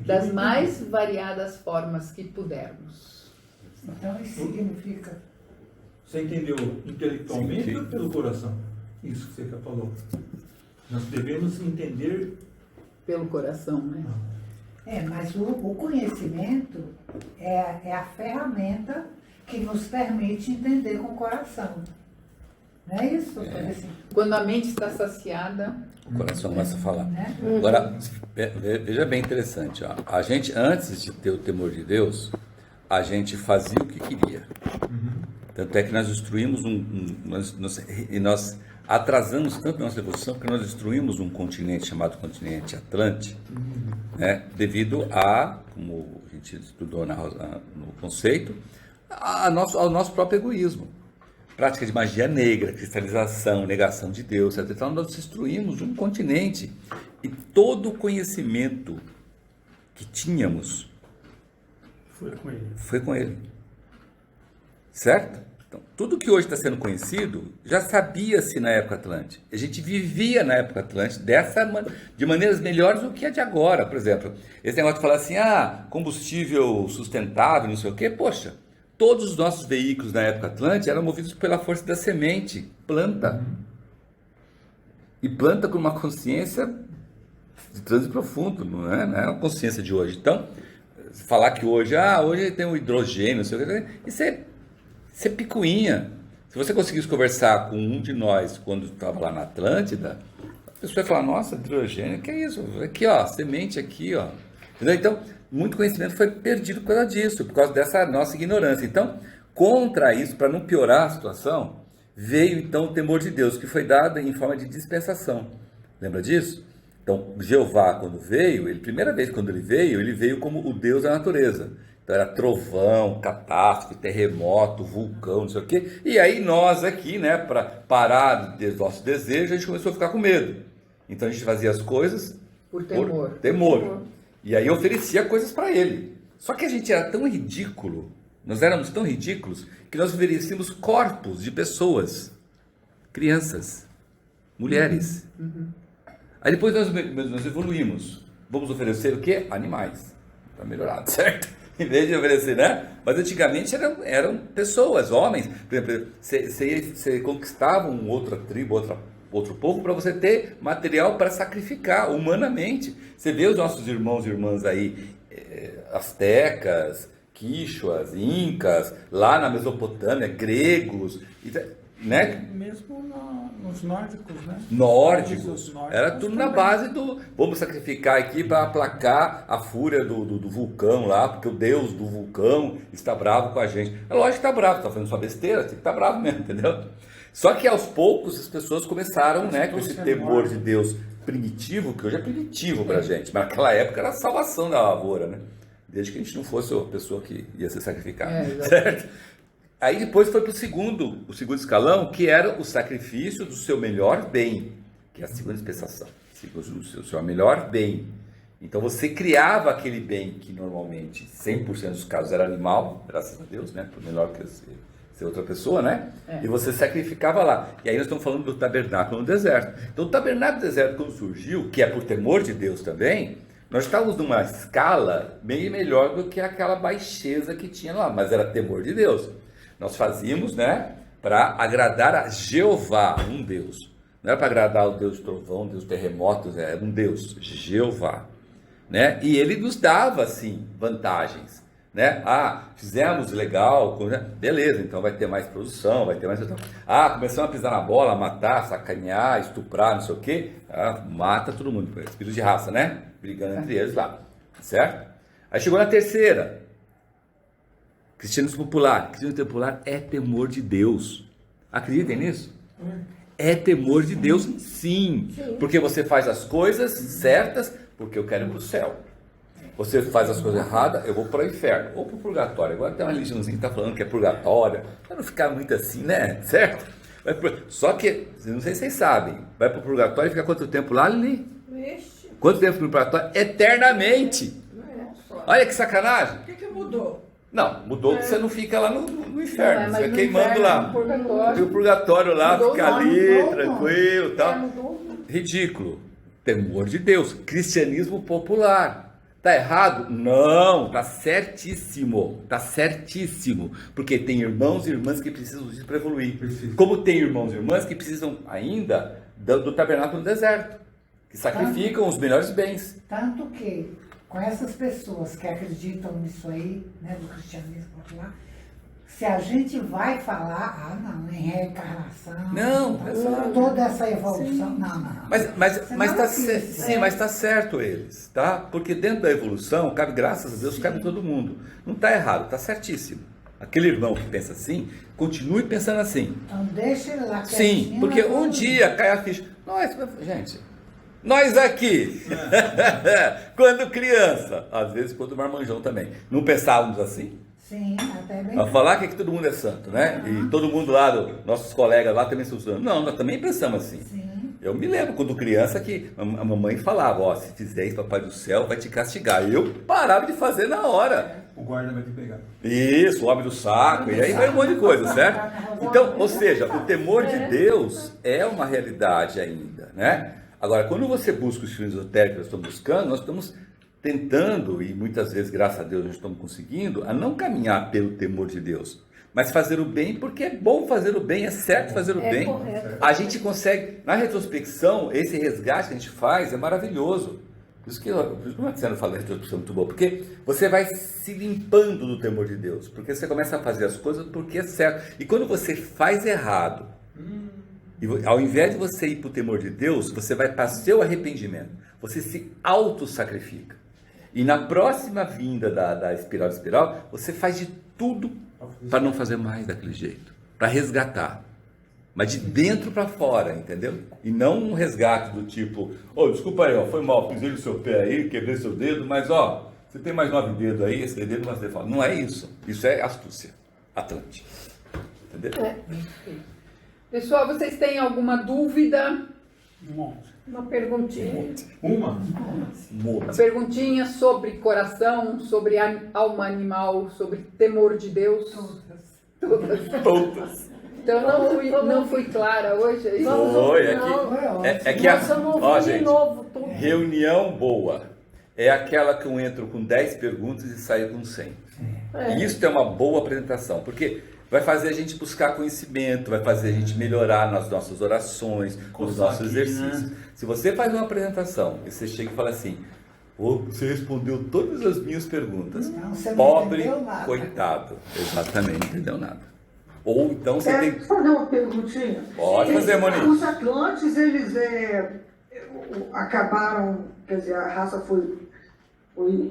das mais variadas formas que pudermos. Então isso significa... Você entendeu intelectualmente ou pelo coração? Isso que você falou. Nós devemos entender... Pelo coração, né? Mas o conhecimento é a ferramenta que nos permite entender com o coração. Não é isso? Quando a mente está saciada, o coração começa a falar. Agora, veja bem interessante. Ó. A gente, antes de ter o temor de Deus, a gente fazia o que queria. Tanto é que nós destruímos nós atrasamos tanto a nossa evolução que nós destruímos um continente chamado continente Atlântico, né, devido a, como a gente estudou no conceito, ao nosso próprio egoísmo. Prática de magia negra, cristalização, negação de Deus, etc. Então nós destruímos um continente e todo o conhecimento que tínhamos foi com ele. Certo? Então, tudo que hoje está sendo conhecido já sabia-se na época Atlântica. A gente vivia na época Atlântica de maneiras melhores do que a de agora. Por exemplo, esse negócio de falar assim, combustível sustentável, não sei o quê, poxa, todos os nossos veículos na época Atlântica eram movidos pela força da semente, planta. E planta com uma consciência de transe profundo, não é uma consciência de hoje. Então, falar que hoje tem um hidrogênio, não sei o quê, isso é picuinha. Se você conseguisse conversar com um de nós quando estava lá na Atlântida, a pessoa ia falar, nossa, hidrogênio, que é isso? Aqui, ó, semente aqui, ó. Entendeu? Então, muito conhecimento foi perdido por causa disso, por causa dessa nossa ignorância. Então, contra isso, para não piorar a situação, veio então o temor de Deus, que foi dado em forma de dispensação. Lembra disso? Então, Jeová, quando veio, primeira vez quando ele veio como o Deus da natureza. Então era trovão, catástrofe, terremoto, vulcão, não sei o quê. E aí nós aqui, né, para parar dos nossos desejos, a gente começou a ficar com medo. Então a gente fazia as coisas por temor. E aí oferecia coisas para ele. Só que a gente era tão ridículo, nós éramos tão ridículos, que nós oferecíamos corpos de pessoas, crianças, mulheres. Aí depois nós evoluímos. Vamos oferecer o quê? Animais. Está melhorado, certo? Em vez de oferecer, né? Mas antigamente eram pessoas, homens. Por exemplo, você conquistava uma outra tribo, outro povo, para você ter material para sacrificar humanamente. Você vê os nossos irmãos e irmãs aí, astecas, quichuas, incas, lá na Mesopotâmia, gregos, né? Mesmo nos nórdicos, né? Nórdicos. Era tudo na base do... Vamos sacrificar aqui para aplacar a fúria do vulcão lá, porque o deus do vulcão está bravo com a gente. É lógico que está bravo, está fazendo sua besteira, tem que estar bravo mesmo, entendeu? Só que aos poucos as pessoas começaram, né, com esse temor de Deus primitivo, que hoje é primitivo para a gente, mas naquela época era a salvação da lavoura, né? Desde que a gente não fosse a pessoa que ia ser sacrificada, certo? Aí depois foi para o segundo escalão, que era o sacrifício do seu melhor bem. que é a segunda dispensação. O seu melhor bem. Então você criava aquele bem que normalmente 100% dos casos era animal, graças a Deus, né? Por melhor que ser outra pessoa, né? E você sacrificava lá. E aí nós estamos falando do tabernáculo no deserto. Então o tabernáculo no deserto, quando surgiu, que é por temor de Deus também, nós estávamos numa escala bem melhor do que aquela baixeza que tinha lá, mas era temor de Deus. Nós fazíamos, né? Para agradar a Jeová, um Deus. Não era para agradar o Deus trovão, Deus terremotos, era um Deus, Jeová. Né? E ele nos dava, assim, vantagens. Né? Fizemos legal, beleza, então vai ter mais produção, vai ter mais... começamos a pisar na bola, matar, sacanear, estuprar, não sei o quê, mata todo mundo, espírito de raça, né? Brigando entre eles lá, certo? Aí chegou na terceira, cristianismo popular. Cristianismo popular é temor de Deus. Acreditem nisso? É temor de Deus, sim. Porque você faz as coisas certas, porque eu quero ir para o céu. Você faz as coisas erradas, eu vou para o inferno, ou para o purgatório. Agora tem uma religiãozinha que está falando que é purgatório, para não ficar muito assim, né? Certo? Só que, não sei se vocês sabem, vai para o purgatório e fica quanto tempo lá, Lili? Quanto tempo no purgatório? Eternamente. Olha que sacanagem. O que mudou? Não, mudou que você não fica lá no inferno, você fica queimando inferno, lá. Purgatório. E o purgatório lá, Mudou fica ali, mudou, tranquilo e tal. Ridículo. Temor de Deus. Cristianismo popular. Tá errado? Não, tá certíssimo. Tá certíssimo. Porque tem irmãos e irmãs que precisam disso para evoluir. Como tem irmãos e irmãs que precisam ainda do tabernáculo no deserto. Que sacrificam os melhores bens. Tanto que, com essas pessoas que acreditam nisso aí, né, do cristianismo popular, se a gente vai falar, em reencarnação, não, toda essa evolução, não. Mas tá certo eles, tá? Porque dentro da evolução, graças a Deus, cabe todo mundo. Não tá errado, tá certíssimo. Aquele irmão que pensa assim, continue pensando assim. Então deixa ele lá. Sim, porque um dia cai a ficha. Nós aqui, quando criança, às vezes quando marmanjão também, não pensávamos assim? Sim, até bem. Pra falar que aqui todo mundo é santo, né? E todo mundo lá, nossos colegas lá também são santos. Não, nós também pensamos assim. Sim. Eu me lembro quando criança que a mamãe falava, se fizer isso, papai do céu vai te castigar. Eu parava de fazer na hora. O guarda vai te pegar. Isso, o homem do saco, e aí vai um monte de coisa, certo? Então, ou seja, o temor de Deus é uma realidade ainda, né? Agora, quando você busca os fins esotéricos que nós estamos buscando, nós estamos tentando, e muitas vezes, graças a Deus, nós estamos conseguindo, a não caminhar pelo temor de Deus, mas fazer o bem, porque é bom fazer o bem, é certo fazer o bem. Correto. A gente consegue, na retrospecção, esse resgate que a gente faz é maravilhoso. Por isso que o Marcelo fala da retrospecção muito boa, porque você vai se limpando do temor de Deus, porque você começa a fazer as coisas porque é certo. E quando você faz errado, e ao invés de você ir para o temor de Deus, você vai para o seu arrependimento. Você se auto-sacrifica. E na próxima vinda da espiral, você faz de tudo para não fazer mais daquele jeito. Para resgatar. Mas de dentro para fora, entendeu? E não um resgate do tipo, desculpa aí, foi mal, pisei no seu pé aí, quebrei seu dedo, mas você tem mais 9 dedos aí, esse dedo não vai ser falado. Não é isso. Isso é astúcia. Atlante. Entendeu? Pessoal, vocês têm alguma dúvida? Uma perguntinha. Uma perguntinha sobre coração, sobre alma animal, sobre temor de Deus? Todas. Então não fui clara hoje? É isso? Gente, reunião boa é aquela que eu entro com 10 perguntas e saio com 100. E isso é uma boa apresentação, porque vai fazer a gente buscar conhecimento, vai fazer a gente melhorar nas nossas orações, nos nossos exercícios. Se você faz uma apresentação e você chega e fala assim, você respondeu todas as minhas perguntas, pobre, coitado, exatamente, não entendeu nada. Ou então você tem... Posso fazer uma perguntinha? Pode fazer, Monique. Os Atlantes, eles acabaram, quer dizer, a raça foi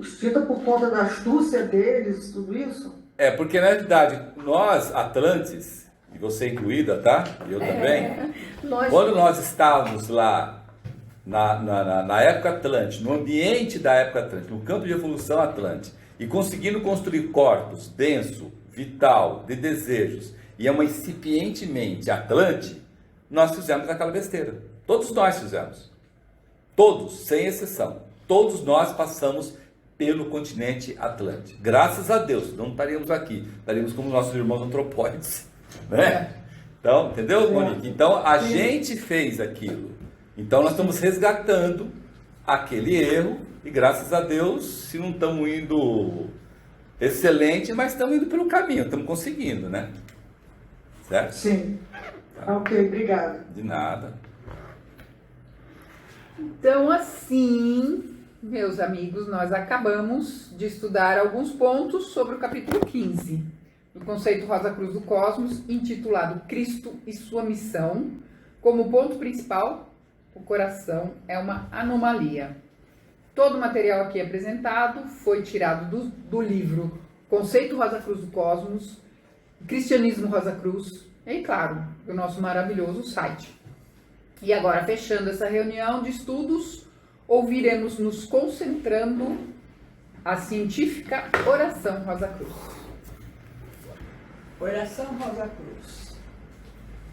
extinta por conta da astúcia deles, tudo isso? Porque na realidade, nós, Atlantes, e você incluída, tá? Eu também, quando nós estávamos lá na época Atlante, no ambiente da época Atlante, no campo de evolução Atlante, e conseguindo construir corpos denso, vital, de desejos, e uma incipientemente Atlante, nós fizemos aquela besteira. Todos nós fizemos. Todos, sem exceção. Todos nós passamos pelo continente Atlântico. Graças a Deus, não estaríamos aqui. Estaríamos como nossos irmãos antropóides. Né? Então, entendeu, Monique? Então, a gente fez aquilo. Então, nós estamos resgatando aquele erro. E graças a Deus, se não estamos indo excelente, mas estamos indo pelo caminho. Estamos conseguindo, né? Certo? Sim. Tá. Ok, obrigada. De nada. Então, assim, meus amigos, nós acabamos de estudar alguns pontos sobre o capítulo 15 do Conceito Rosa Cruz do Cosmos, intitulado Cristo e Sua Missão. Como ponto principal, o coração é uma anomalia. Todo o material aqui apresentado foi tirado do livro Conceito Rosa Cruz do Cosmos, Cristianismo Rosa Cruz, e, claro, do nosso maravilhoso site. E agora, fechando essa reunião de estudos, ouviremos nos concentrando a científica Oração Rosa Cruz. Oração Rosa Cruz.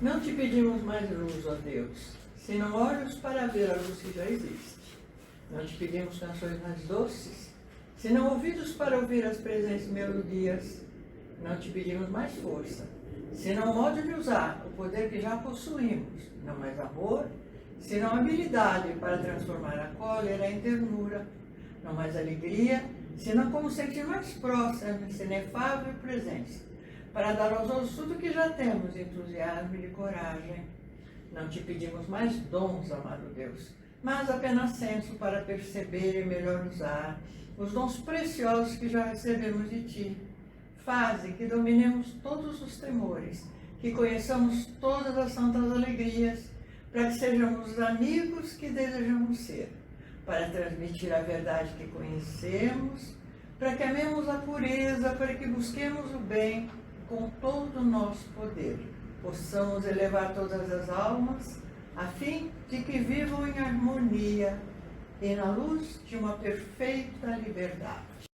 Não te pedimos mais luz, ó Deus, senão olhos para ver a luz que já existe. Não te pedimos canções mais doces, senão ouvidos para ouvir as presentes melodias. Não te pedimos mais força, senão modo de usar o poder que já possuímos. Não mais amor, senão habilidade para transformar a cólera em ternura. Não mais alegria, senão como sentir mais próximo essa inefável presença, para dar aos outros tudo que já temos, entusiasmo e coragem. Não te pedimos mais dons, amado Deus, mas apenas senso para perceber e melhor usar os dons preciosos que já recebemos de ti. Faze que dominemos todos os temores, que conheçamos todas as santas alegrias, para que sejamos os amigos que desejamos ser, para transmitir a verdade que conhecemos, para que amemos a pureza, para que busquemos o bem com todo o nosso poder, possamos elevar todas as almas, a fim de que vivam em harmonia e na luz de uma perfeita liberdade.